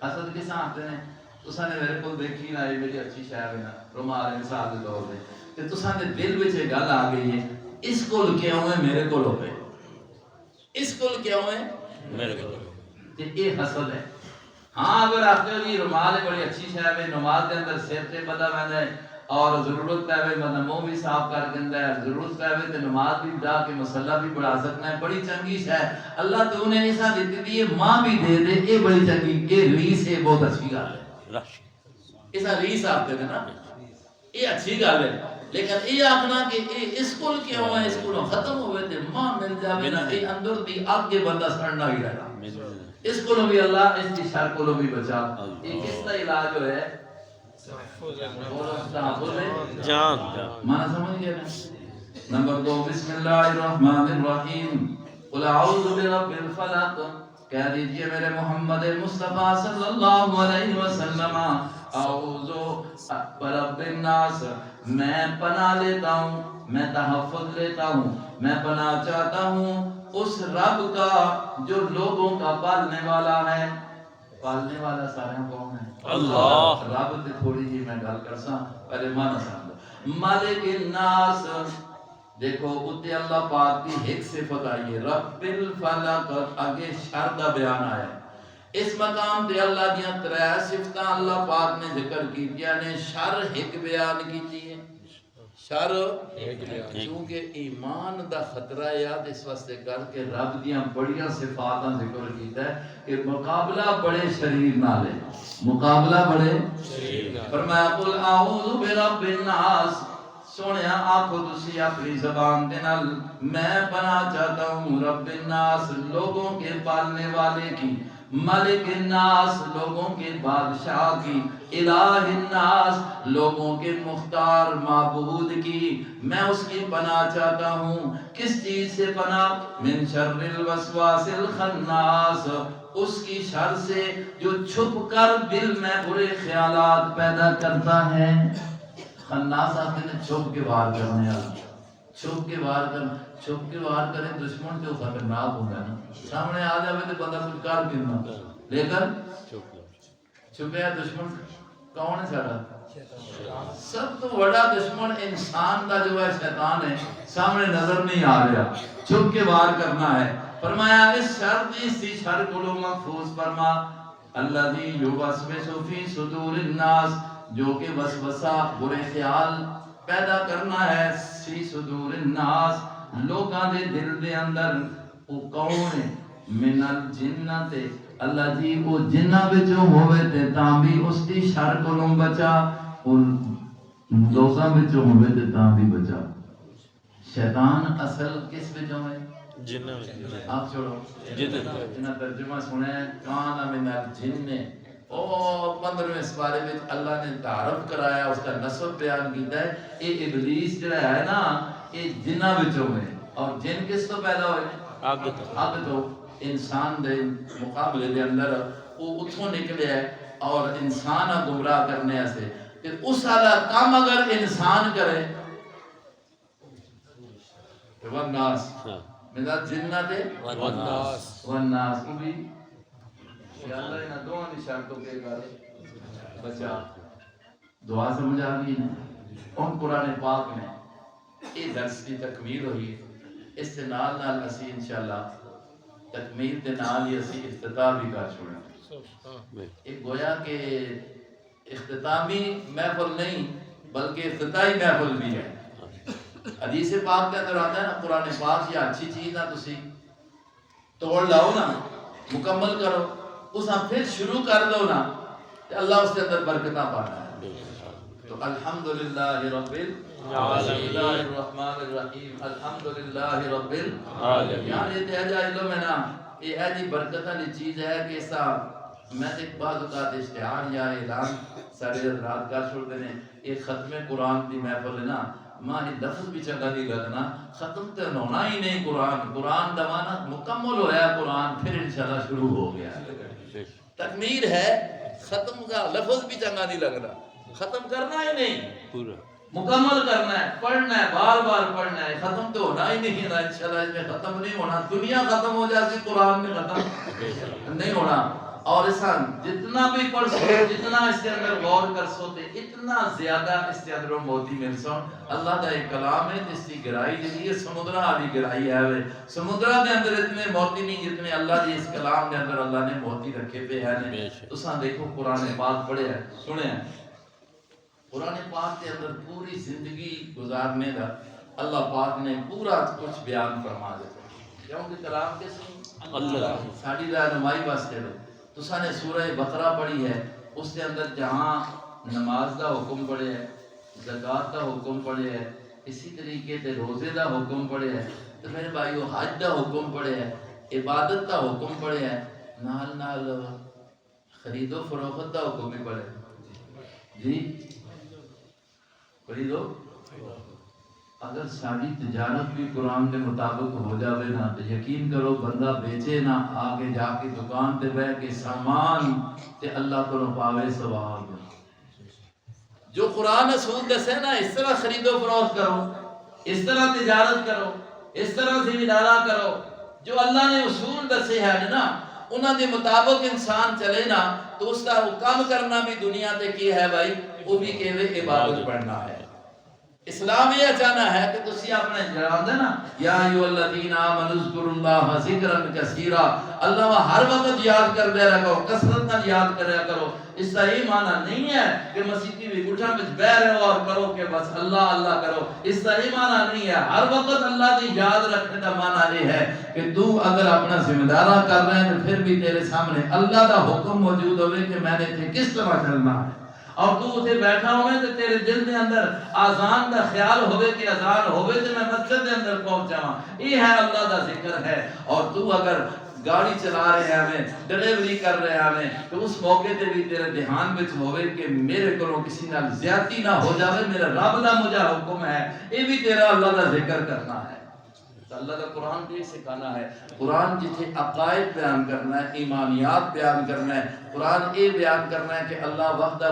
Speaker 1: حسد کس آتے ہیں تساں نے میرے کو دیکھی نہ یہ میری اچھی شاعر ہے نا رومال مثال دے طور پہ تے تساں دے دل وچ یہ گل آ گئی ہے اس کول کیوں ہے میرے کول ہوے اس کول کیوں ہے میرے کول تے یہ حسد ہے ہاں اگر آپ جی رومال بڑی اچھی شاعر ہے نماز دے اندر سر تے بدا ویندا ہے اور ضرورت پہوے بندہ منہ بھی صاف کر دیندا ہے ضرورت پہوے تے نماز بھی جا کے مصلی بھی پڑھا سکنا ہے بڑی چنگی شے ہے اللہ تو نے ایسا دیتی دی یہ ماں بھی دے دے یہ بڑی چنگی یہ ریس ہے بہت اچھی گل ہے ایسا ریس آپ دے نا یہ اچھی گل ہے لیکن یہ آخنا کہ اس کول کیوں ہے اس کول ختم ہوئے تے ماں مل جاوے نا یہ اندر دی آگے بندہ سڑنا ہی رہنا اس کولو بھی اللہ اس کی شر کولو بھی بچا یہ کس کا علاج ہے جان مانا سمجھ گئے نمبر 2 بسم اللہ الرحمن الرحیم قل اعوذ برب الفلق کہہ دیجئے میرے محمد مصطفیٰ صلی اللہ علیہ وسلم اعوذ برب الناس میں پناہ لیتا ہوں میں تحفظ لیتا ہوں میں پناہ چاہتا ہوں اس رب کا جو لوگوں کا پالنے والا ہے پالنے والا سارے کون ہے اللہ رب تے تھوڑی جی میں گل کرساں پہلے مانا سمجھو مالک الناس دیکھو اتے اللہ پاک کی ایک صفت آئی ہے رب الفلق آگے شر دا بیان آیا اس مقام تے اللہ دیاں 3 صفتاں اللہ پاک نے ذکر کیتیاں نے شر ایک بیان کیتی ہے شر کیونکہ ایمان دا خطرہ یاد اس واسطے کر کے رب دیاں بڑیاں صفاتاں ذکر کیتا ہے کہ مقابلہ بڑے شریر نال ہے مقابلہ بڑے شریر نال فرمایا قل اعوذ برب الناس سونیا آنکھو تسی اپنی زبان دے نال میں پناہ چاہتا ہوں رب الناس لوگوں کے پالنے والے کی ملک الناس لوگوں کے بادشاہ کی الہ الناس لوگوں کے مختار معبود کی میں اس کی پناہ چاہتا ہوں کس چیز سے پناہ من شر الوسواس الخناس اس کی شر سے جو چھپ کر دل میں برے خیالات پیدا کرتا ہے خناس آتے ہیں چھپ کے وار کرنے والا چھپ کے وار کرے دشمن جو خطرناک ہوگا نا سامنے آ جاوے تو بندہ کچھ کر کرنا لیکن چھپے دشمن کون ہے سارا سب تو بڑا دشمن انسان کا جو ہے شیطان ہے سامنے نظر نہیں آ رہا چھپ کے وار کرنا ہے فرمایا اس شر دی شر کو محفوظ فرما الذی یوسوس فی صدور الناس جو کہ وسوسہ برے خیال پیدا کرنا ہے فی صدور الناس لوگاں دے دل دے اندر وہ کون ہے من الجنت اللہ جی وہ جنہ وچوں ہوے تے تاں بھی اس دی شر کولوں بچا اور لوگاں وچوں ہوے تے تاں بھی بچا شیطان اصل کس وجوں ہے؟
Speaker 2: جن
Speaker 1: آپ چھوڑو
Speaker 2: جن
Speaker 1: جنہاں ترجمہ سنے کان من الجن، اور 15ویں سپارے میں اللہ نے تعارف کرایا، اس کا نسب بیان کیتا ہے، یہ ابلیس جڑا ہے نا یہ جنہ وچوں ہے، اور جن کس تو پیدا ہوئے؟
Speaker 2: آگ
Speaker 1: تو انسان دے مقابلے دے اندر وہ اتھوں نکلے ہے، اور انسان گمراہ کرنے سے کہ اس والا کام اگر انسان کرے والناس من الجنہ
Speaker 2: والناس
Speaker 1: والناس، وہ بھی یا اللہ انہاں دونوں دی شرطوں کے کر بچا دعا سمجھ آ گئی نا۔ ان قرآن پاک میں یہ درس کی تکمیل ہوئی ہے، اس سے نال نال اسی انشاءاللہ تکمیل دے نال ہی اسی افتتاح بھی کر چھوڑیں۔ ایک گویا کہ اختتامی محفل نہیں بلکہ افتتاحی محفل بھی ہے۔ حدیث پاک کے اندر آتا ہے نا قرآن پاک یہ اچھی چیز ہے تسی توڑ لاؤ نا، مکمل کرو، اس ہم پھر شروع کر دو نا کہ اللہ اس کے اندر برکتہ پانا ہے۔ تو الحمدللہ رب العالمین الرحمن الرحیم الحمدللہ رب العالمین، یار یہ تہجہ علم ہے نا، یہ ایسی برکت والی چیز ہے کہ ایسا میں ایک بعض اوقات اشتہار یا اعلان سارے حضرات کا چھوڑتے ہیں، ایک ختم قرآن کی محفل ہے نا، ماں یہ لفظ بھی چنگا نہیں لگنا، ختم تو ہونا ہی نہیں قرآن دمانا مکمل ہویا قرآن، پھر انشاءاللہ شروع ہو گیا، تکمیل ہے، ختم کا لفظ بھی چنگا نہیں لگنا، ختم کرنا ہی نہیں،
Speaker 2: پورا
Speaker 1: مکمل کرنا ہے، پڑھنا ہے، بار بار پڑھنا ہے، ختم تو ہونا ہی نہیں ہے، انشاءاللہ اس میں ختم نہیں ہونا، دنیا ختم ہو جاتی قرآن میں ختم نہیں ہونا، اور ایسا جتنا بھی پڑھ سو، جتنا اس کے اندر غور کر سو تے اتنا زیادہ اس کے اندر موتی مل سو۔ اللہ کا ایک کلام ہے جس کی گہرائی جی ہے سمندرہ والی گہرائی ہے، سمندرہ کے اندر اتنے موتی نہیں جتنے اللہ دی اس کلام کے اندر اللہ نے موتی رکھے پہ ہیں۔ تساں دیکھو قرآن پاک پڑھے ہیں، سنے ہیں، قرآن پاک کے اندر پوری زندگی گزارنے کا اللہ پاک نے پورا کچھ بیان فرما دیتا ہے، کیونکہ کلام کس اللہ ساڑھی رہنمائی واسطے ہے۔ تساں نے سورہ بقرہ پڑھی ہے، اس کے اندر جہاں نماز دا حکم پڑھے ہے، زکوٰۃ دا حکم پڑھے ہے، اسی طریقے تے روزے دا حکم پڑھے ہے، تو میرے بھائیو حج دا حکم پڑھے ہے، عبادت دا حکم پڑھے ہے، نال نال خرید و فروخت دا حکم بھی پڑھے ہے جی، خریدو اگر ساری تجارت بھی قرآن کے مطابق ہو جاوے نا تو یقین کرو بندہ بیچے نا آگے جا کے دکان تے بیٹھ کے سامان تے اللہ کو پاوے ثواب۔ جو قرآن اصول دسے نا اس طرح خرید و فروخت کرو، اس طرح تجارت کرو، اس طرح زمیندارا کرو، جو اللہ نے اصول دسے ہیں نا انہاں دے مطابق انسان چلے نا تو اس کا کام کرنا بھی دنیا تے کی ہے بھائی، وہ بھی کہوے عبادت پڑھنا ہے۔ اسلام یہ چاہنا ہے کہ تسی اپنے جرام دے نا یا ایو الذین آمنوا اذکروا اللہ ذکرا کثیرا، اللہ وہ ہر وقت یاد کر دے رکھو، کثرت نال یاد کریا کرو۔ اس کا یہ معنی نہیں ہے کہ مسیحی بھی گٹھا میں بیٹھ رہو اور کرو کہ بس اللہ اللہ کرو، اس کا یہ معنی نہیں ہے۔ ہر وقت اللہ کی یاد رکھنے کا معنی یہ ہے کہ تو اگر اپنا ذمہ دارہ کر رہے ہیں تو پھر بھی تیرے سامنے اللہ کا حکم موجود ہوئے کہ میں نے تھے کس طرح چلنا ہے، اور تو اسے بیٹھا ہوئے تو تیرے دل کے اندر آزان کا خیال ہوئے کہ آزان ہوئے تو میں مسجد کے اندر پہنچا ہوں، یہ ہے اللہ کا ذکر ہے۔ اور تو اگر گاڑی چلا رہے ہیں، ڈلیوری کر رہے ہیں تو اس موقع تے بھی تیرے دھیان وچ ہوئے کہ میرے کو کسی نال زیادتی نہ ہو جاوے، میرا رب دا مجھے حکم ہے، یہ بھی تیرا اللہ کا ذکر کرنا ہے۔ اللہ کا قرآن بھی سکھانا ہے، قرآن جتنے عقائد بیان کرنا ہے، ایمانیات بیان کرنا ہے، قرآن یہ بیان کرنا ہے کہ اللہ وحدہ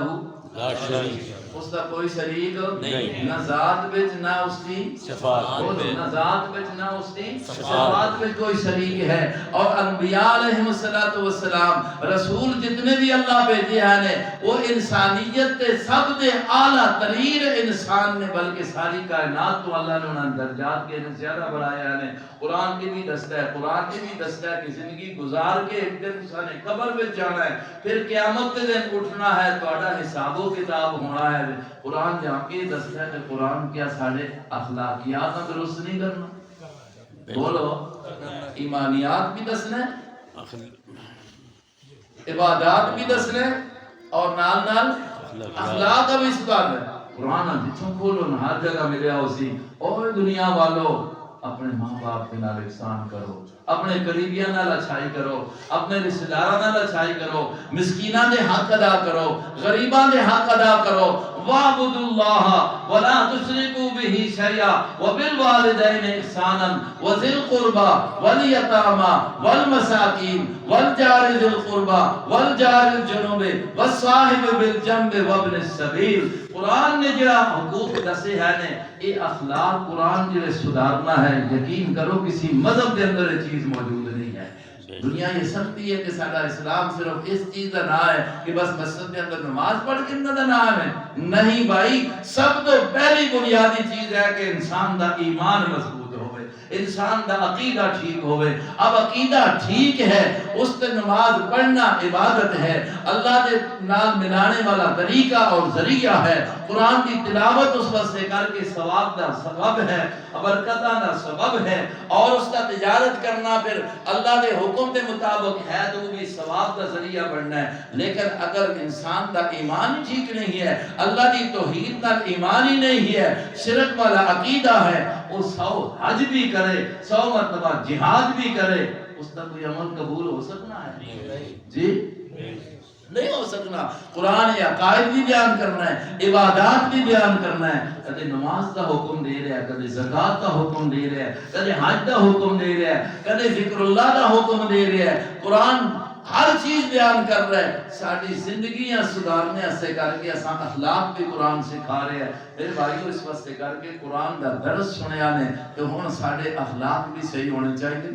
Speaker 2: لا شریک
Speaker 1: اس کا کوئی شریک
Speaker 2: نہیں،
Speaker 1: نہ ذات وچ نہ اس کی
Speaker 2: شفاعت میں،
Speaker 1: نہ ذات وچ نہ اس کی شفاعت میں کوئی شریک ہے۔ اور انبیاء علیہم السلام رسول جتنے بھی اللہ بھیجے ہیں وہ انسانیت کے سب سے اعلیٰ ترین انسان نے، بلکہ ساری کائنات تو اللہ نے انہیں درجات کے زیادہ بڑھایا ہے۔ قرآن کی بھی دستا ہے، قرآن کی بھی دستا ہے کہ زندگی گزار کے ایک دن انسان قبر میں جانا ہے، پھر قیامت کے دن اٹھنا ہے، تو حساب و کتاب ہونا ہے۔ قرآن جہاں کے دستا ہے کہ قرآن کیا سارے اخلاقیات میں درست نہیں کرنا، بولو ایمانیات بھی دسنا ہے، عبادات بھی دسنا ہے، اور نال نال اخلاق بھی سکھانا ہے۔ قرآن جتوں کھولو ہر جگہ ملیا ہو سی اوہ دنیا والو اپنے ماں باپ کے نال احسان کرو، اپنے قریبیاں نال اچھائی کرو، اپنے رشتہ داراں نال اچھائی کرو، مسکیناں دے حق ادا کرو، غریباں دے حق ادا کرو، وَاعْبُدُوا اللَّهَ وَلَا تُشْرِكُوا بِهِ شَيْئًا وَبِالْوَالِدَيْنِ إِحْسَانًا وَذِي الْقُرْبَى وَالْيَتَامَى وَالْمَسَاكِينِ وَالْجَارِ ذِي الْقُرْبَى وَالْجَارِ الْجُنُبِ وَالصَّاحِبِ بِالْجَنبِ وَابْنِ السَّبِيلِ۔ قرآن نے جڑا حقوق دسے ہیں نے یہ اخلاق قرآن جڑے سدھارنا ہے، یقین کرو کسی مذہب کے اندر یہ چیز موجود نہیں ہے۔ دنیا یہ سمجھتی ہے کہ سارا اسلام صرف اس چیز کا نام ہے کہ بس مسجد کے اندر نماز پڑھ کے اندر کا نام ہے، نہیں بھائی، سب تو پہلی بنیادی چیز ہے کہ انسان دا ایمان مضبوط ہوئے، انسان دا عقیدہ ٹھیک ہوئے۔ اب عقیدہ ٹھیک ہے اس تے نماز پڑھنا عبادت ہے، اللہ دے نال ملانے والا طریقہ اور ذریعہ ہے، قرآن کی تلاوت اس واسطے کر کے ثواب دا سبب ہے، برکتاں دا سبب ہے، اور اس کا تجارت کرنا پھر اللہ دے حکم دے مطابق ہے تو وہ بھی ثواب دا ذریعہ بننا ہے۔ لیکن اگر انسان دا ایمان ہی ٹھیک نہیں ہے، اللہ دی توحید نال ایمان ہی نہیں ہے، شرک والا عقیدہ ہے، وہ 100 حج بھی کرے، 100 مرتبہ جہاد بھی کرے، اس کا کوئی عمل قبول ہو سکنا ہے؟ جی نہیں ہو سکنا۔ قرآن یہ عقائد بھی بیان کرنا ہے، عبادات بھی بیان کرنا ہے، کدے نماز کا حکم دے رہا ہے، کدے زکوٰۃ کا حکم دے رہا ہے، کدے حج کا حکم دے رہا ہے، کدے ذکر اللہ کا حکم دے رہا ہے۔ قرآن ہر چیز بیان کر رہا ہے، ساری زندگیاں سدھارنے سے کر کے اساں اخلاق بھی قرآن سکھا رہے ہیں۔ میرے بھائیو اس واسطے کر کے قرآن کا درس سنیا نے تو ہن ساڈے اخلاق بھی صحیح ہونے چاہیے،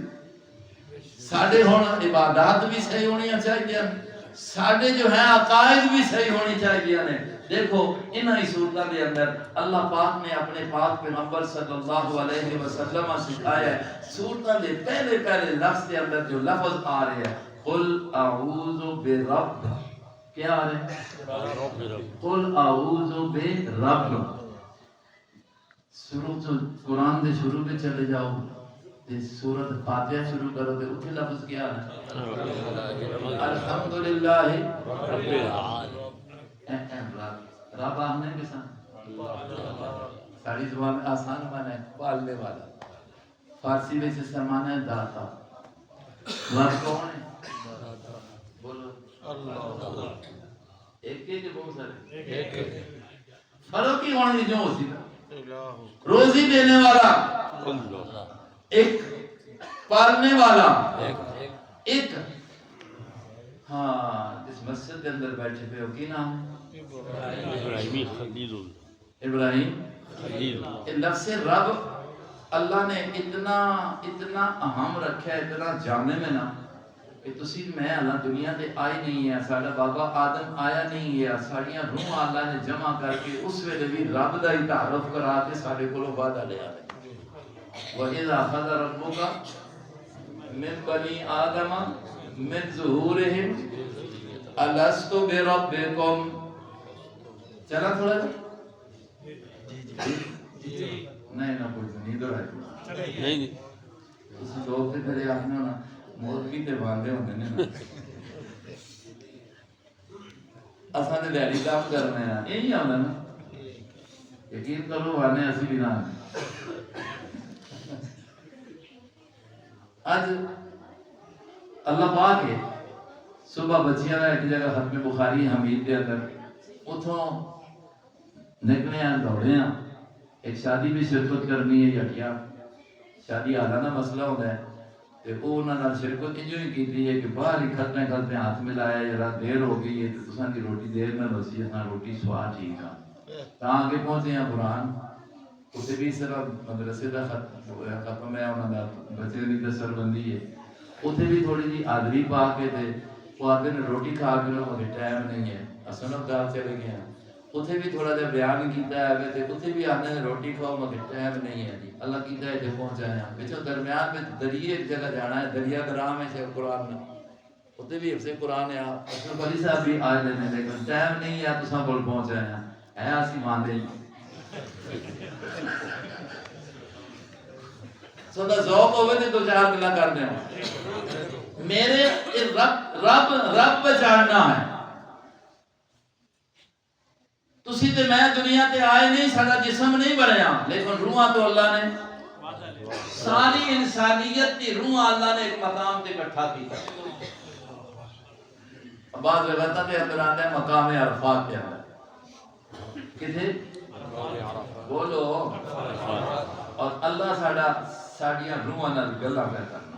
Speaker 1: ساڈے ہن عبادات بھی صحیح ہونی چاہیے، ساڈے جو ہیں عقائد بھی صحیح ہونی چاہیے نے۔ دیکھو انہی صورتوں کے اندر اللہ پاک نے اپنے پاک پیغمبر صلی اللہ علیہ وسلم سکھایا ہے، صورتوں کے پہلے پہلے لفظ کے اندر جو لفظ آ رہے ہیں، قل اعوذ برب، کیا آ رہے ہیں؟ قل اعوذ برب۔ قرآن دے شروع میں چلے جاؤ، سورۃ فاتحہ شروع کرو تو اتنے لفظ کیا ہے؟ الحمدللہ رب العالمین۔ رب آہنے کے ساتھ ساری زبان آسان مانا ہے پالنے والا، فارسی میں سے مانا ہے داتا۔ رب کون ہے؟ بولو اللہ۔ ایک ایک بہت سارے فرق ہی ہونے جو ہو سی روزی دینے والا ایک، پالنے والا ایک۔ ہاں اس مسجد کے اندر بیٹھے پہ ہو کی نام ہے؟ ابراہیم خلیل۔ ابراہیم خلیل۔ لفظ رب اللہ نے اتنا اہم رکھا ہے، اتنا جامع میں نا کہ تسی میں اللہ دنیا دے آئی نہیں ہے، ساڑھا بابا آدم آیا نہیں ہے، ساڑھیاں روح اللہ نے جمع کر کے اس ویلے بھی رب دا ہی تعارف کرا کے ساڑھے کو وعدہ لے آئے۔ وَإِذَا أَخَذَ رَبُّكَ مِن بَنِي آدَمَ مِن ظُهُورِهِمْ أَلَسْتُ بِرَبِّكُمْ۔ چلا تھوڑا نہیں نہ پوچھو نہیں دو رہے نہیں اسی لوگ تے پھر آخنے ہونا مرغی تے باندھے ہوندے نے نا اساں نے دیہڑی کام کرنے ہیں یہی آندا نا، یقین کرو آنے اسی بھی نہ آج اللہ پاک ہے۔ صبح بچیاں ایک جگہ ختم بخاری حمید کے اندر اتھوں نکلے ہیں دوڑے ہیں، ایک شادی بھی شرکت کرنی ہے یا کیا شادی آلانہ مسئلہ ہوتا ہے تو وہ انہوں نے شرکت انجو ہی کی ہے کہ باہر ہی کھلتے کھلتے ہاتھ ملایا ذرا دیر ہو گئی ہے تو تساں کی روٹی دیر میں بسی ہے، روٹی سواد ٹھیک ہے تاں آگے پہنچے ہیں قرآن اسے بھی صرف مدرسے کا ختم ہے، انہوں نے بچے کی دستر بندی ہے، اتنے بھی تھوڑی جی آدری پا کے تھے وہ آتے نے روٹی کھا کے مجھے ٹائم نہیں ہے اسنب دار چلے گئے ہیں، اتنے بھی تھوڑا جا بیان کیتا ہے تے اتنے بھی آنے نے روٹی کھاؤ مگر ٹائم نہیں ہے جی اللہ کیتا ہے جو پہنچایا ہیں پچھو درمیان میں دریے ایک جگہ جانا ہے، دریا گرام ہے شیخ قرآن میں اتنے بھی حفظ قرآن ہے اشرف علی صاحب بھی آئے دینے لیکن ٹائم نہیں ہے تو بول پہنچایا ہیں ہے آسی مان دے سودا ذوق ہوئے تھے تو چار گلا کر دیں میرے رب بچانا ہے تسی تے میں دنیا تے آئے نہیں، سارا جسم نہیں بنیا، لیکن روحاں تو اللہ نے ساری انسانیت کی روح اللہ نے ایک مقام تے اکٹھا کیتا۔ بعض روایتاں دے اندر آندا ہے مقام عرفات کے اندر، کتھے بولو، اور اللہ ساڈیاں روحاں نال گلاں کر کرنا،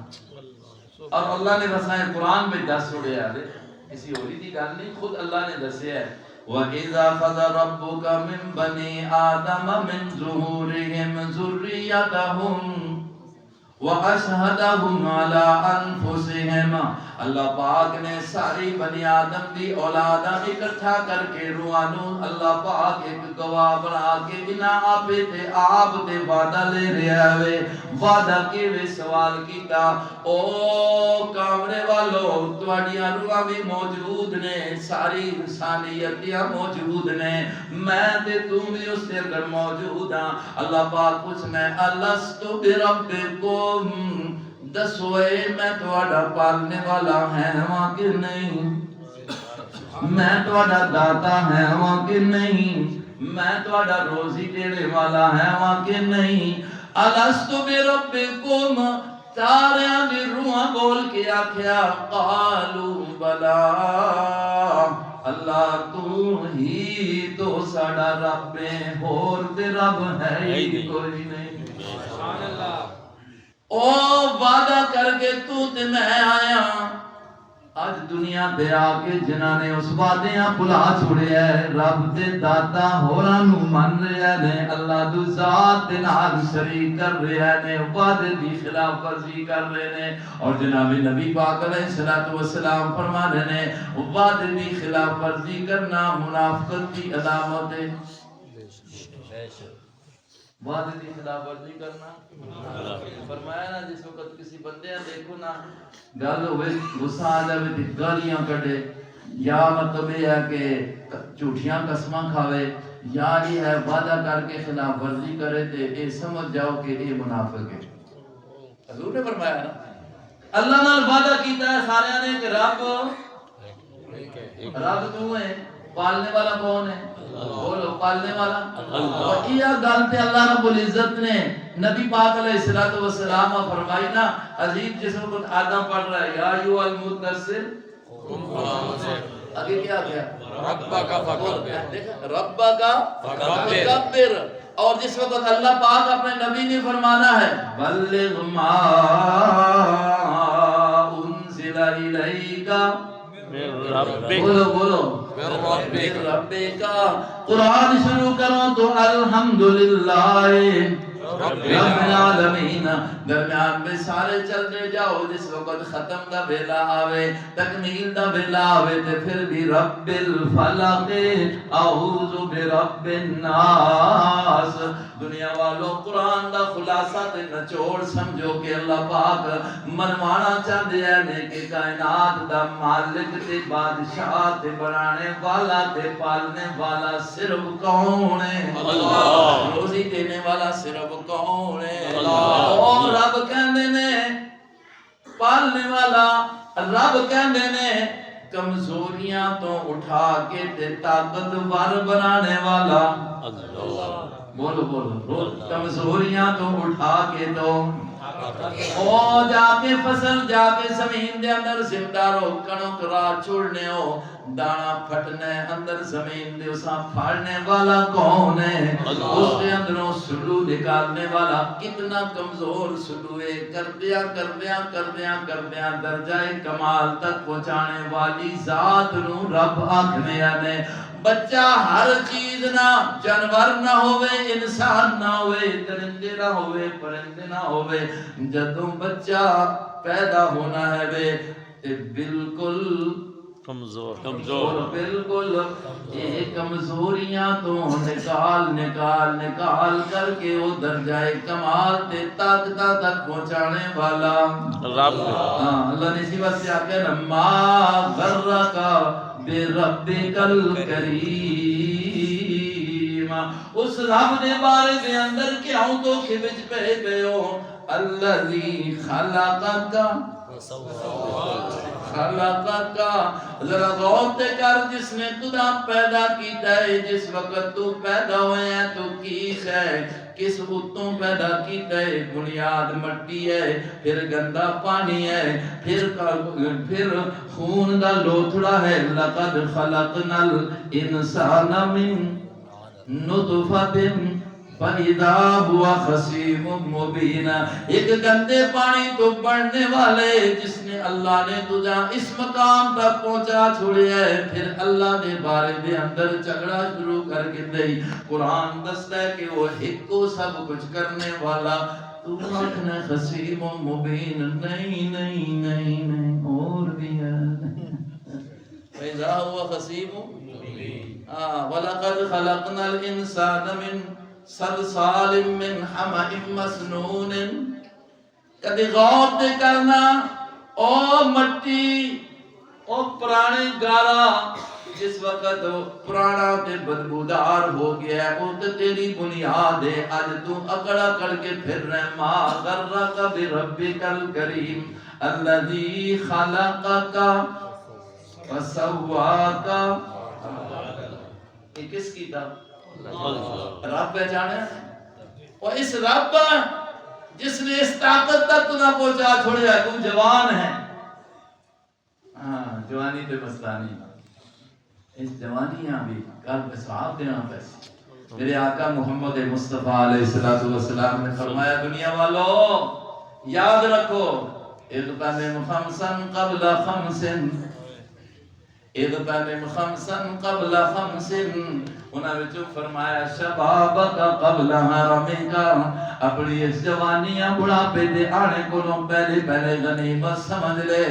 Speaker 1: اور اللہ نے وسائے قرآن میں دس چھوڑیا ہے، کسی ہوری دی گل نہیں، خود اللہ نے دسیا ہے وَإِذَا أَخَذَ رَبُّكَ مِن بَنِي آدَمَ مِن ظُهُورِهِمْ ذُرِّيَّتَهُمْ وَأَشْهَدَهُمْ عَلَىٰ أَنفُسِهِمْ، اللہ پاک نے ساری بنی آدم دی اولاداں اکٹھا کر کے روحانوں اللہ پاک ایک گواہ بنا کے بنا آپے تے آپ تے وعدہ لے رہا ہے۔ وعدہ کیویں سوال کیتا، او کامرے والو تواڈیاں روحاں بھی موجود نے، ساری انسانیتیاں موجود نے، میں تے تم بھی اس کے اندر موجود ہاں۔ اللہ پاک پوچھنا ہے الست بربکم، دسو اے میں تواڈا پالنے والا ہے ہاں کہ نہیں، میں تواڈا داتا ہے ہاں کہ نہیں، میں تواڈا روزی دینے والا ہے ہاں کہ نہیں۔ الست بربکم، ساریاں دی روحاں بول کے آکھیا قالوا بلا، اللہ تو ہی تو ساڈا رب ہے، اور تے رب ہے ہی کوئی نہیں۔ سبحان اللہ۔ او وعدہ کر کے تو تے میں آیا، آج دنیا تے آ کے جنہاں نے اس وعدیاں بھلا چھوڑیا ہے، رب تے داتا ہوراں نو من رہے نے، اللہ دی ذات دے نال شریک کر رہے نے، وعدے دی خلاف ورزی کر رہے نے، اور جناب نبی پاک علیہ الصلوۃ والسلام فرما رہے نے وعدے دی خلاف ورزی کرنا منافقت کی علامت ہے۔ وعدے دی خلاف ورزی کرنا، فرمایا نا جس وقت کسی بندے دیکھو نا گل ہوئے غصہ آ جائے تے گالیاں کڈے، یا مطلب یہ ہے کہ جھوٹیاں قسماں کھاوے، یا یہ ہے وعدہ کر کے خلاف ورزی کرے تے اے سمجھ جاؤ کہ اے منافق ہے۔ حضور نے فرمایا نا اللہ نال وعدہ کیتا ہے سارے نے کہ رب تو ہے، پالنے والا کون ہے؟ بولو پالنے والا اللہ۔ یہ گل تے اللہ رب العزت نے نبی پاک علیہ الصلوۃ والسلام فرمائی نا، عزیز جس وقت آدم پڑھ رہا ہے یا ایھا المدثر، آگے کیا گیا ربک فکبر، ربک فکبر، اور جس وقت اللہ پاک اپنے نبی نے فرمانا ہے بلغ ما انزل الیک بولو بولو ربک، قرآن شروع کرو تو الحمدللہ رب العالمین، درمیان میں سارے چلتے جاؤ، جس وقت ختم دا بیلا آوے تکمیل دا بیلا آوے تے پھر بھی رب الفلق اعوذ برب الناس۔ دنیا والوں قرآن دا خلاصہ تے نچوڑ سمجھو کہ اللہ پاک منوانا چاہتے ہیں کہ کائنات دا مالک تے بادشاہ تے بنانے والا تے پالنے والا صرف کون ہے؟ اللہ۔ روزی دینے والا صرف کون ہے؟ اور رب کہندے نے پالنے والا، رب کہندے نے کمزوریاں تو اٹھا کے تے طاقتور بنانے والا اللہ۔ بولو بولو کمزوریاں تو اٹھا کے تو او جا کے فصل جا کے زمین دے اندر زندہ رو، کنک را چھوڑنے ہو، دانا پھٹنے اندر زمین دے اساں پھاڑنے والا کون ہے؟ اس کے اندروں سلو نکالنے والا، کتنا کمزور سلو ہے، کردیاں کردیاں کردیاں کردیاں درجہ کمال تک پہنچانے والی ذات نو رب آکھنے آنے۔ بچہ ہر چیز نہ، جانور نہ ہوئے، انسان نہ ہوئے، درندے نہ ہوئے، پرندے نہ ہوئے، جدوں بچہ پیدا ہونا ہے بے تے بالکل کمزور بالکل یہ کمزوریاں تو نکال کر کے وہ درجہ کمال تے طاقت تک پہنچانے والا رب۔ اللہ نے اسی واسطے آکھیا ما غرک بربک الکریم، اس رب دے بارے دے اندر کیوں تو کھوچ پہ گئے ہو، الذی خلقک خلقک، ذرا غور تے کر جس نے تجھا پیدا کیتا ہے، جس وقت تو پیدا ہوئے ہیں تو کی ہے، کس اتوں پیدا کیتا ہے، بنیاد مٹی ہے، پھر گندا پانی ہے، پھر خون دا لوتھڑا ہے، لقد خلقنا الانسان من نطفۃ فَإِذَا هُوَ خَصِيمٌ مُبِينٌ، ایک گندے پانی تو بڑھنے والے جس نے اللہ نے تجھا اس مقام تک پہنچا چھوڑیا ہے، پھر اللہ دے بارے دے اندر جھگڑا شروع کر کے دئی۔ قرآن دستا ہے کہ وہ ایک کو سب کچھ کرنے والا، تو آنکھنے خصیم و مبین، نہیں نہیں نہیں نہیں اور بھی ہے۔ فَإِذَا هُوَ خَصِيمٌ مُبِينٌ، وَلَقَدْ خَلَقْنَا الْإِنسَانَ مِنْ صلصال من حمأ مسنون، کدی غور تے کرنا او مٹی او پرانے گارا جس وقت پرانا تے بدبودار ہو گیا ہے، او تے تیری بنیاد ہے، اج تو اکڑ اکڑ کے پھر رہے، ما غرک بربک الکریم الذی خلقک فسواک۔ یہ کس کی تھا؟ رب پہچانے، اور اس رب جس نے اس طاقت تک تو نہ پہنچا چھوڑیا، تم جوان ہے، جوانی تے مسئلہ نہیں، اس جوانیاں بھی کل حساب دینا پیسے۔ میرے آقا محمد مصطفیٰ علیہ السلام نے فرمایا دنیا والو یاد رکھو، اغتنم خمسا قبل خمس، اغتنم خمسا قبل خمس، انہاں وچوں فرمایا شبابک قبل حرمک، اپنی اس جوانیاں بڑھاپے دے آنے کولوں پہلے پہلے غنیمت سمجھ لے۔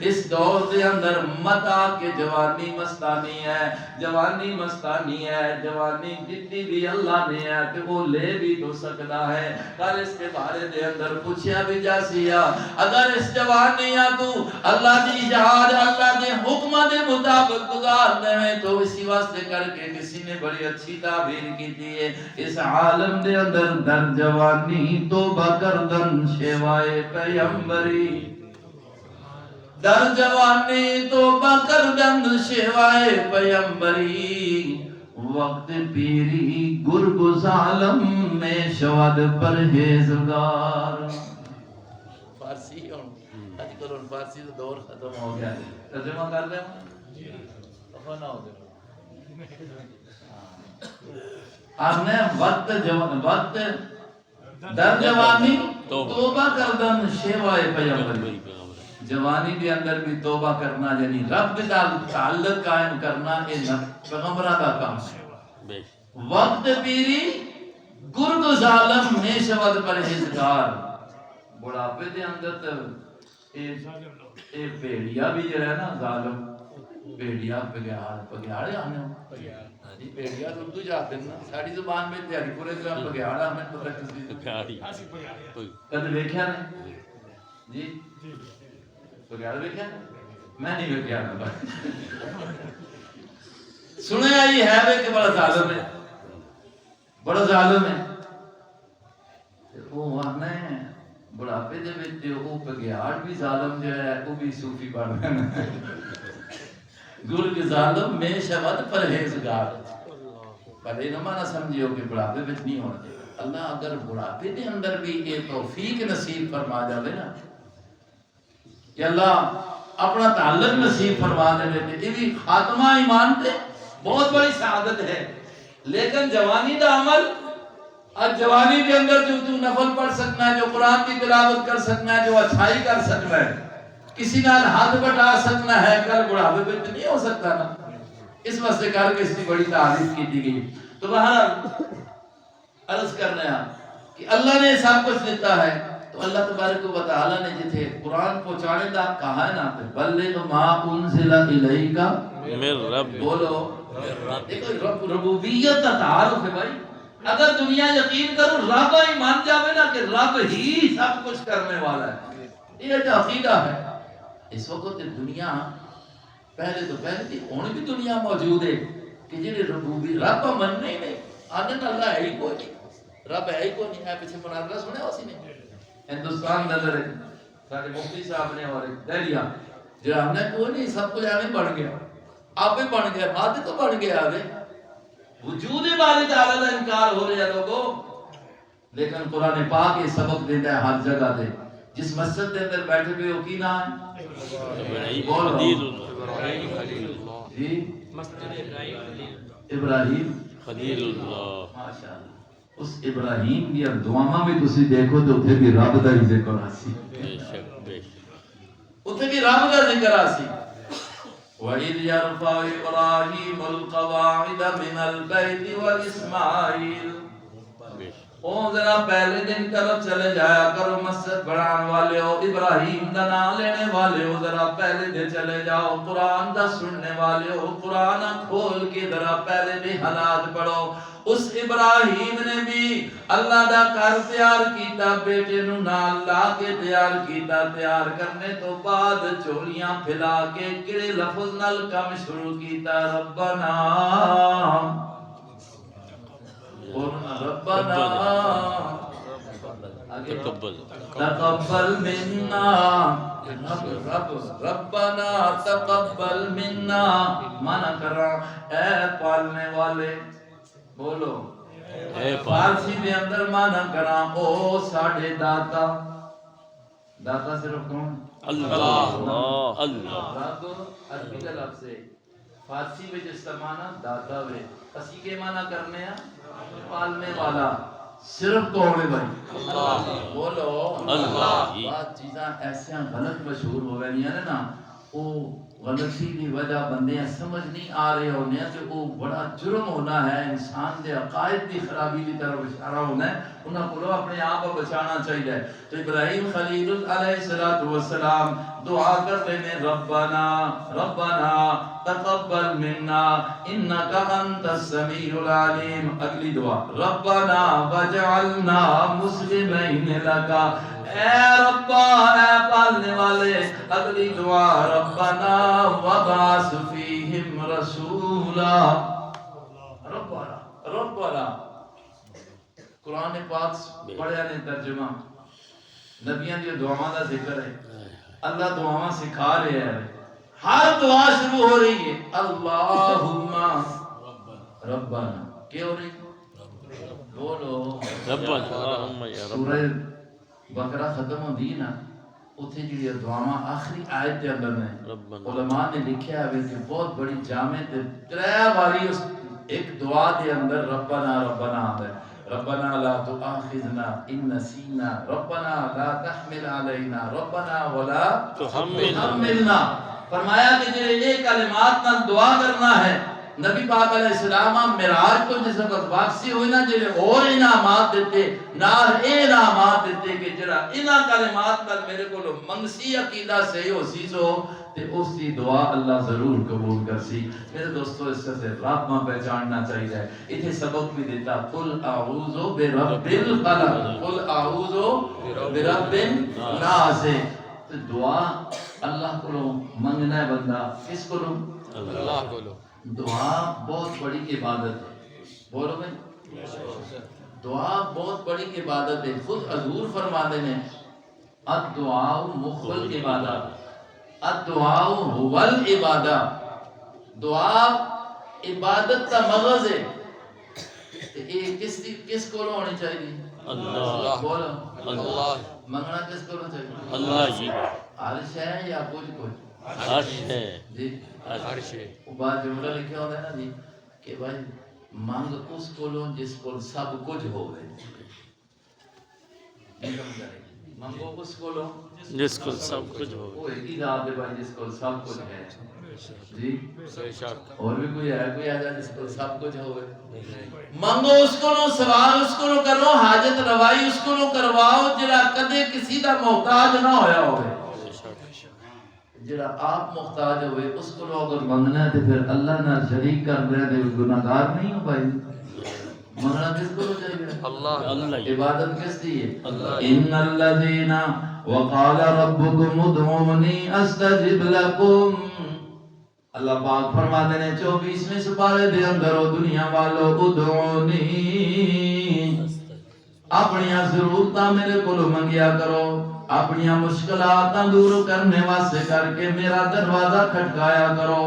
Speaker 1: اس دور دے اندر مت آ کے جوانی مستانی ہے، جوانی مستانی ہے، جوانی جتنی بھی اللہ نے ہے کہ وہ لے بھی تو سکتا ہے۔ کل اس کے بارے دے اندر پوچھیا بھی جا سیا، اگر اس جوانیاں تو اللہ دی اجازت اللہ دے حکم دے مطابق گزار دے تو اسی واسطے کر کے کسی نے بڑی اچھی تعبیر کی تھی، اس عالم دے اندر در جوانی توبہ کردن شیوائے پیمبری، در جوانی توبہ کردن شیوائے پیمبری، وقت پیری گرگ ظالم میں شود پرہیزگار۔ فارسی آج کل ان فارسی تو دور ختم ہو گیا، ترجمہ کر دیں نہ ہو گیا۔ آپ نے وقت در جوانی توبہ کردن شیوائے پیغمبری، جوانی کے اندر بھی توبہ کرنا یعنی رب کے تعلق قائم کرنا، یہ پیغمبرہ کا کام ہے۔ وقت پیری گرگ ظالم میں شود پرہیزگار، بڑھاپے دے اندر اے بھیڑیا بھی جو ہے نا ظالم، بھیڑیا پگیاڑے آنے ہوں، بھیڑیا تو اردو جاتے ہیں نا، ساڑھی زبان میں تیاری پورے گرام پگیاڑا ہمیں پتہ کسی کد ویکھیا نہیں جی، پگیاڑ ویکھیا میں نہیں ویکھیا نا، سنے آئی ہے بے کہ بڑا ظالم ہے، بڑا ظالم ہے، وہ آنے بڑھاپے دے وچ وہ پگیاڑ بھی ظالم جو ہے وہ بھی صوفی بن گئے، گرگ ظالم میں شود پرہیزگار، پر یہ نہ سمجھیو کہ بڑھاپے وچ نہیں ہونا چاہیے۔ اللہ اگر بڑھاپے دے اندر بھی یہ توفیق نصیب فرما جاوے نا کہ اللہ اپنا تعلق نصیب فرما دے تے یہ بھی خاتمہ ایمان تے بہت بڑی سعادت ہے۔ لیکن جوانی دا عمل، آج جوانی کے اندر جو تو نفل پڑھ سکنا ہے، جو قرآن کی تلاوت کر سکنا ہے، جو اچھائی کر سکنا ہے، کسی نال ہاتھ بٹا سکنا ہے، کل بڑھاپے پہ نہیں ہو سکتا نا، اس واسطے کر کے اس کی بڑی تعریف کی دی گئی۔ تو بہرحال عرض کرنا ہے کہ اللہ نے سب کچھ دیتا ہے، تو اللہ تبارک و تعالی نے جتھے قرآن پہنچانے دا کہا ہے نا، بلغ ما انزل الیک من رب، بولو دیکھو ربوبیت کا تعارف ہے بھائی، اگر دنیا یقین کرو رب ہی مان جاوے نا کہ رب ہی سب کچھ کرنے والا ہے، یہ جو عقیدہ ہے۔ اس وقت دنیا پہلے تو پہلے تھی، ہن بھی دنیا موجود ہے کہ جڑے ربوبی رب مننے نہیں، آدھے اللہ ہے ہی کوئی نہیں، رب ہے ہی کوئی نہیں ہے۔ پیچھے مناظرہ سنے اسی نے ہندوستان نظر ہے سارے مفتی صاحب نے اور دہلیا جو ہم نے کوئی نہیں سب کچھ ایویں بن گیا آپ ہی بن گیا مادہ تو بن گیا آگے وجود باری تعالیٰ کا انکار ہو رہا ہے لوگوں لیکن قرآن پاک یہ سبق دیتا ہے ہر جگہ دے جس مسجد کے اندر بیٹھے ہوئے وہ کی نام ہے بولو جی ابراہیم
Speaker 2: خلیل اللہ
Speaker 1: ماشاءاللہ اس ابراہیم کی دعاواں بھی تسی دیکھو تو اتنے بھی رب دا ہی ذکر آسی
Speaker 2: بے شک بے شک
Speaker 1: اتنے بھی رب دا ذکر آسی وَإِذْ يَرْفَعُ إِبْرَاهِيمُ الْقَوَاعِدَ مِنَ الْبَيْتِ وَإِسْمَاعِيلُ
Speaker 2: بے شک
Speaker 1: او ذرا پہلے دن طرف چلے جایا کرو مسجد بڑھان والے ہو ابراہیم دا نام لینے والے ہو ذرا پہلے دن چلے جاؤ قرآن دا سننے والے ہو قرآن کھول کے ذرا پہلے دن حالات پڑھو اس ابراہیم نے بھی اللہ دا گھر تیار کیتا بیٹے نو نال لا کے تیار کیتا تیار کرنے تو بعد چولیاں پھیلا کے کڑے لفظ نال کم شروع کیتا ربنا ربنا
Speaker 2: تقبل
Speaker 1: تقبل منا ربنا تقبل منا مانا کر رہا اے پالنے والے بولو فارسی میں اندر مانا کر رہا او ساڑھے داتا داتا صرف کون
Speaker 2: اللہ اللہ
Speaker 1: رب عربی کا لفظ ہے فارسی میں جس کا مانا داتا ہوئے اسی کے مانا کرنے ہیں پالنے والا صرف کون ہے بھائی اللہ بولو اللہ بات چیزاں ایسے غلط مشہور ہو گئی ہیں نا وہ غلطی کی وجہ بندے سمجھ نہیں آ رہے ہونے ہیں کہ وہ بڑا جرم ہونا ہے انسان دے عقائد کی خرابی کی طرف اشارہ ہونا ہے انہاں کو اپنے آپ کو بچانا چاہیے تو ابراہیم خلیل علیہ السلام دعا کر لینے ربنا ربنا تقبل منا انک انت السمیع العلیم اگلی دعا ربنا وجعلنا مسلمین لکا اے ربا اے پالنے والے اگلی دعا ربنا وبعث فیہم رسولا ربنا ربنا قرآن پاک پڑھیا نے ترجمہ نبیاں دی دعاواں دا ذکر ہے اللہ دعاواں سکھا رہے ہیں ہر دعا شروع ہو رہی ہے اللہم ربنا کیا ہو رہی بولو
Speaker 2: ربنا
Speaker 1: سورہ بقرہ ختم ہو دی نا اتھے جڑی دعاواں آخری آیت دے اندر نے علماء نے لکھیا ہے کہ بہت بڑی جامع تے ترے باری اس ایک دعا دے اندر ربنا ربنا آتا ہے ربنا لا تؤاخذنا ان نسینا ربنا لا تحمل علینا ربنا ولا تحملنا فرمایا کہ جو یہ کلمات نال دعا کرنا ہے نبی پاک علیہ السلام معراج کو جس وقت واپسی ہوئی نا جڑے اور انعامات دیتے نال انعامات دیتے کہ جڑا انہاں کلمات نال میرے کو منگسی عقیدہ صحیح ہو سی سو تے اس کی دعا اللہ ضرور قبول کر سی میرے دوستو اس سے رب میں پہچاننا چاہیے ایتھے سبق بھی دیتا قل اعوذ برب الفلق قل اعوذ برب الناس تو دعا اللہ کو منگنا ہے بندہ کس کو اللہ کو دعا بہت بڑی عبادت ہے بولو بھائی دعا بہت بڑی عبادت ہے خود حضور فرماتے ہیں الدعاء مخ العبادت الدعاء هو العبادت دعا عبادت کا مغز ہے یہ کس کو ہونی چاہیے اللہ بولو اللہ منگنا کس کو ہونا چاہیے اللہ جی عرش ہے یا کچھ
Speaker 2: عرش ہے
Speaker 1: جی عرش ہے وہ بات جملہ لکھا ہوتا ہے نا جی کہ بھائی مانگ اس کو لو جس کو سب کچھ ہوئے مانگو اس کو لو
Speaker 2: جس کو سب کچھ ہو
Speaker 1: وہ ایک ہی ذات ہے بھائی جس کو سب کچھ ہے جی اور بھی کوئی ہے کوئی ایسا جس کو سب کچھ ہوئے مانگو اس کو لو سوال اس کو لو کرو حاجت روائی اس کو لو کرواؤ جڑا کدے کسی دا محتاج نہ ہویا ہوئے جڑا آپ محتاج ہوئے اس کو لو اگر منگنا ہے تو پھر اللہ نہ شریک کر رہے ہیں گناہگار نہیں ہو بھائی منگنا کس کو چاہیے اللہ عبادت کس دی ہے ان الذین وقال ربکم ادعونی استجب لکم اللہ پاک فرماتے ہیں 24ویں سپارے دے اندر او دنیا والو ادعونی اپنی ضرورتاں میرے کو منگیا کرو اپنی مشکلات دور کرنے واسطے کر کے میرا دروازہ کھٹکایا کرو،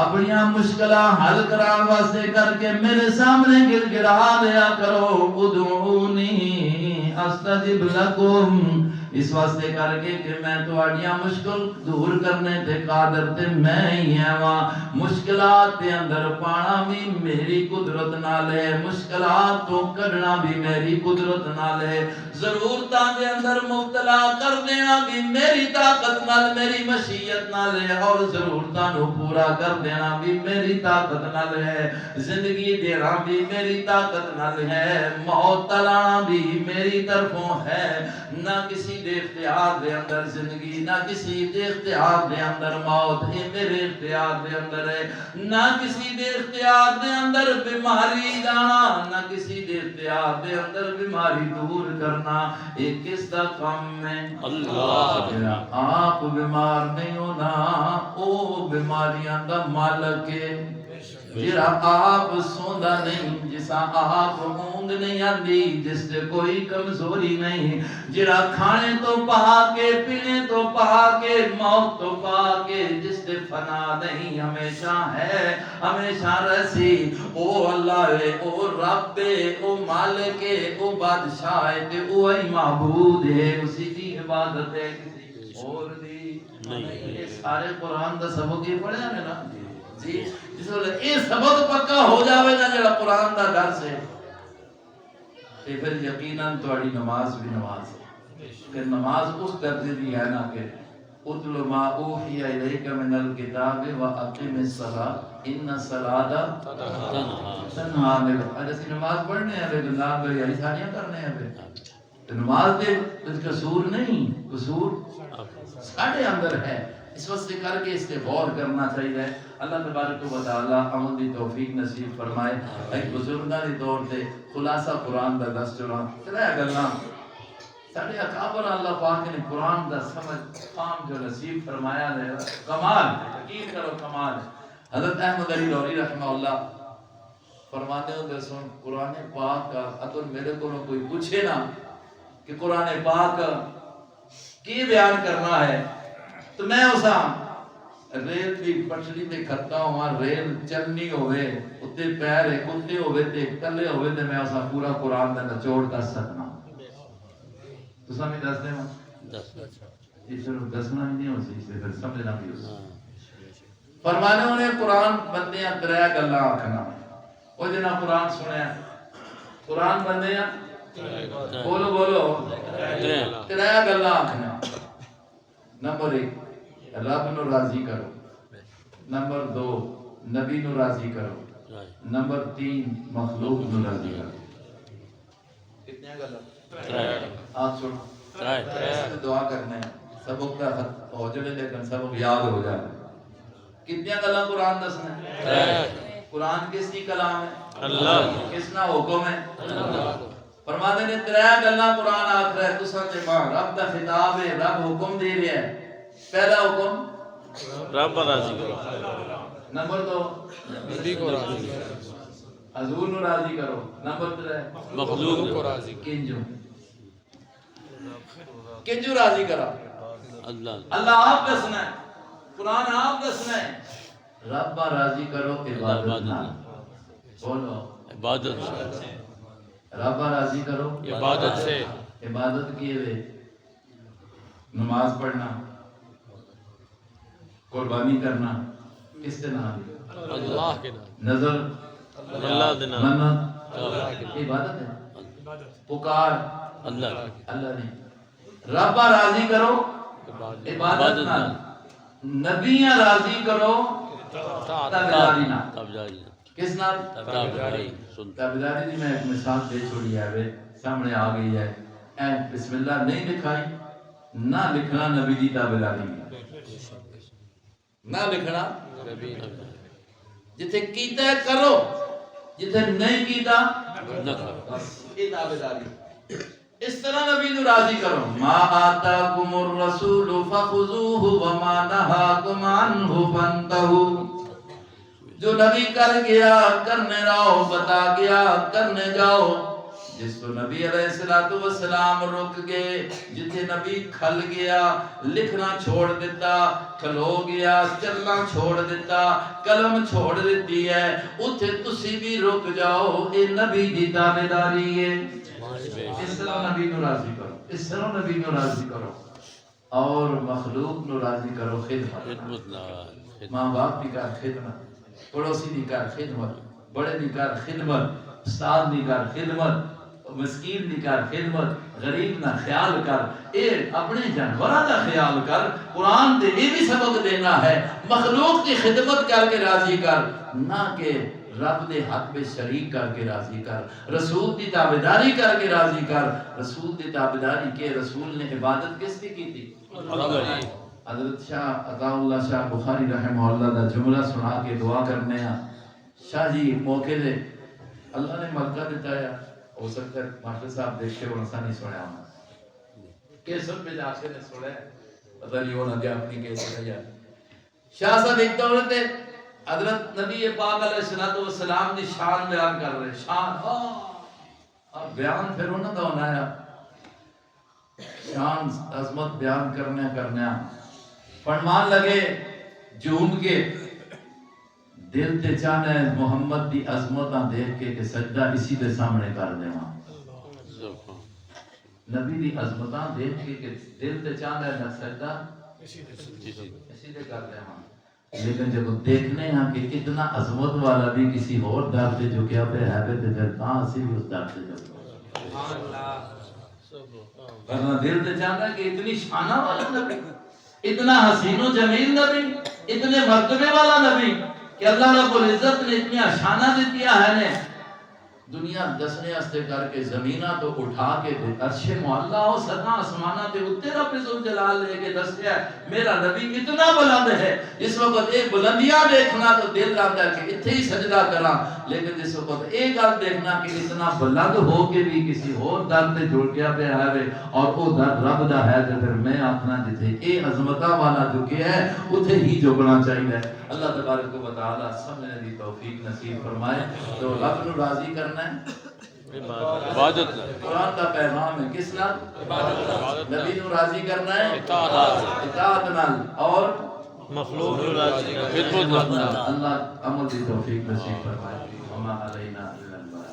Speaker 1: اپنی مشکلات حل کران واسطے کر کے میرے سامنے گر گرا لیا کرو۔ ادعونی استجب لکم، اس واسطے کر کے کہ میں تواڈیاں مشکل دور کرنے تے قادر تے میں ہی ہاں۔ مشکلات دے اندر پانا بھی میری قدرت نال ہے، مشکلات تو کڈنا بھی میری قدرت نال ہے، ضرورتاں دے اندر مبتلا کر دینا بھی میری طاقت نال، میری مشیت نال ہے، اور ضرورتاں نو پورا کر دینا بھی میری طاقت نال ہے، زندگی دینا بھی میری طاقت نال ہے، موت تلانا بھی میری طرفوں ہے۔ نہ کسی دے اختیار دے اندر زندگی، نہ کسی دے اختیار دے اندر موت، یہ میرے اختیار دے اندر ہے۔ نہ کسی دے اختیار دے اندر بیماری جانا، نہ کسی دے اختیار دے اندر بیماری دور کرنا، یہ کس دا کام ہے؟
Speaker 2: اللہ
Speaker 1: جڑا آپ بیمار نہیں ہونا او بیماریاں دا مالک ہے، جڑا آپ سوندا نہیں، جسا آپ اونگ نہیں آندی، جس سے کوئی کمزوری نہیں، جڑا کھانے تو پا کے، پینے تو پا کے، موت تو پا کے، جس سے فنا نہیں، ہمیشہ ہے، ہمیشہ رسی، او اللہ ہے، او رب ہے، او مالک ہے، او بادشاہ ہے، تے وہی معبود ہے، اسی کی عبادت ہے، کسی اور دی نہیں۔ یہ سارے قرآن دا سبق یہ پڑھے ہیں نا جی، جس ویلے یہ سبق پکا ہو جاوے نا جڑا قرآن دا درس ہے، تے پھر یقیناً تہاڈی نماز بھی نماز ہے، کہ نماز اس درجے دی ہے نا کہ اتل ما اوحی الیک من الکتاب واقم الصلاۃ ان الصلاۃ تنہی عن الفحشاء۔ اسی نماز پڑھنے ہیں گناہ بری ساریاں کرنے ہیں، تو نماز دے قصور نہیں، قصور ساڈے اندر ہے، اس واسطے کر کے اس پہ غور کرنا چاہیے۔ اللہ تبارک و تعالی عمل دی توفیق نصیب فرمائے۔ ایک بزرگاں دے طور تے خلاصہ قرآن دا دس چلا چلا گلاں ساڈے اکابر اللہ پاک نے قرآن دا سمجھ فہم جو نصیب فرمایا ہے، کمال یقین کرو کمال۔ حضرت احمد علی لوری رحمہ اللہ فرماتے ہیں سن قرآن پاک کا اگر میرے کو کوئی پوچھے نا کہ قرآن پاک کی بیان کرنا ہے تو میں اسا ریل دی پٹڑی تے کھڑتا ہوں، ریل چلنی ہوئے اتے پیر کتے ہوئے تے تلے ہوئے تے میں اسا پورا قرآن دا نچوڑ کر سکنا۔ تو سمجھ دس دے ماں اس سے دسنا ہی نہیں ہو سی، اس سے پھر سمجھنا بھی ہو سی۔ فرمانے انہیں قرآن بندیاں تریا گلہ آکھنا، وہ جنہ قرآن سنیا قرآن بندیاں بولو بولو تریا گلہ آکھنا۔ نمبر 1 رب نو راضی کرو، نمبر 2 نبی نو راضی کرو، نمبر 3 مخلوق نو راضی کرو۔ کتنے گلہ؟ ہاتھ چھوڑ دعا کرنے ہیں، سبق کا ہو جائے لیکن سبق یاد ہو جائے۔ کتنے گلہ قرآن دسنا ہے؟ قرآن کس کی کلام ہے؟ اللہ کس نا حکم ہے؟ فرماتے نے تریا گلہ قرآن آکھ رہا ہے تو سچے ماں رب دا خطاب ہے، رب حکم دے رہا ہے۔ پہلا حکم
Speaker 2: رب راضی کرو،
Speaker 1: نمبر 2 نبی کو راضی کرو، حضور نو راضی کرو، نمبر 3
Speaker 2: مخلوق کو راضی
Speaker 1: کنجو راضی کرا اللہ آپ دسنا ہے، قرآن آپ دسنا ہے۔ رب راضی کرو عبادت نال، بولو
Speaker 2: عبادت سے،
Speaker 1: رب راضی کرو
Speaker 2: عبادت سے۔
Speaker 1: عبادت کیے ہوئے نماز پڑھنا، قربانی کرنا کس کے نام؟
Speaker 2: اللہ کے نام،
Speaker 1: نظر
Speaker 2: اللہ کے نام،
Speaker 1: منت عبادت ہے، پکار
Speaker 2: اللہ
Speaker 1: اللہ نے۔ رب راضی کرو عبادت نال، نبیاں راضی کرو تابعداری نال۔ کس نال؟
Speaker 2: تابعداری۔
Speaker 1: تابعداری دی میں ایک مثال دے چھوڑی ہے، سامنے آ گئی ہے۔ اے بسم اللہ نہیں لکھائی نہ لکھنا نبی دی تابعداری، نہ لکھنا جتھے کیتا ہے کرو، جتھے نہیں کیتا نہ کرو، یہ تابعداری۔ اس طرح نبی نو راضی کرو، ما آتاکم الرسول فخذوہ وما نہاکم عنہ فانتہوا۔ جو نبی کر گیا کرنے رہو، بتا گیا کرنے جاؤ، جس تو نبی علیہ السلام رک گئے، جتھے نبی کھل گیا، لکھنا چھوڑ دیتا، کھلو گیا، چلنا چھوڑ دیتا، قلم چھوڑ دیتی ہے، اتھے تسی بھی رک جاؤ، اے نبی دی تابعداری ہے۔ اس طرح نبی نو راضی کرو، اس طرح نبی نو راضی کرو، اور مخلوق نو راضی کرو خدمت، ماں باپ دی کر خدمت، پڑوسی دی کر خدمت، بڑے دی کر خدمت، استاد دی کر خدمت، مسکین دی کر خدمت، غریب نہ خیال کر، اے اپنے جانوراں دا خیال کر۔ قرآن تے یہ بھی سبق دینا ہے، مخلوق کی خدمت کر کے راضی کر، نہ کہ رب دے حق میں شریک کر کے راضی کر، رسول دی تابعداری کر کے راضی کر۔ رسول دی تابعداری کے رسول نے عبادت کس کی تھی؟ حضرت شاہ عطا اللہ شاہ بخاری رحمہ اللہ دا جملہ سنا کے دعا کرنے ہیں۔ شاہ جی موقع دے اللہ نے موقع دیتا ہے، ہو سکتا ہے ماسٹر صاحب دیکھتے وہ نسا نہیں سنیا ہونا، کیسٹ پہ جا کے نے سنا ہے، پتہ نہیں ہونا دیا اپنی کیسٹ ہے یا شاہ صاحب ایک دور تھے، حضرت نبی پاک علیہ السلام دی شان بیان کر رہے، شان اب بیان پھر انہوں دا ہونا ہے، شان عظمت بیان کرنے فرمان لگے جھوم کے، دل تے چاہنا ہے محمد دی عظمتاں دیکھ کے کہ سجدہ اسی دے سامنے کر دیواں، نبی دی عظمتاں دیکھ کے کہ دل تے چاہنا ہے سجدہ اسی دے کر دیواں، لیکن جب دیکھنے ہیں کہ اتنا عظمت والا بھی کسی اور در تے جو کیا پہ ہے تے پھر کہاں اسی بھی اس در تے جو ورنہ دل تے چاہنا ہے کہ اتنی شانہ والا نبی، اتنا حسین و جمیل نبی، اتنے مرتبے والا نبی کہ اللہ رب العزت نے اتنی شانہ دیتیا ہے نے دنیا دسنے استے کر کے زمینہ تو اٹھا کے دے عرش معلا ہو ستا آسمانہ تے اتنے رب ذوالجلال لے کے دسیا میرا نبی کتنا بلند ہے۔ اس وقت ایک بلندیاں دیکھنا تو دل رہتا ہے کہ اتھے ہی سجدہ کراں، لیکن اس وقت ایک گل دیکھنا کہ اتنا بلند ہو کے بھی کسی اور در تے جڑ گیا پہ ہے اور وہ در رب دا ہے تو پھر میں آخنا جتھے اے عظمتہ والا جھکے ہے اتھے ہی جھکنا چاہیے۔ اللہ تبارک و تعالی سمجھنے دی توفیق نصیب فرمائے۔ تو رب نو راضی کرنا ہے
Speaker 2: عبادت،
Speaker 1: قرآن کا پیغام ہے کس نال؟ نبی نو راضی کرنا ہے اطاعت نال، اور
Speaker 2: مخلوق راضی خدمت،
Speaker 1: اللہ عمل دی توفیق نصیب فرمائے۔ وما علینا الا البلاغ۔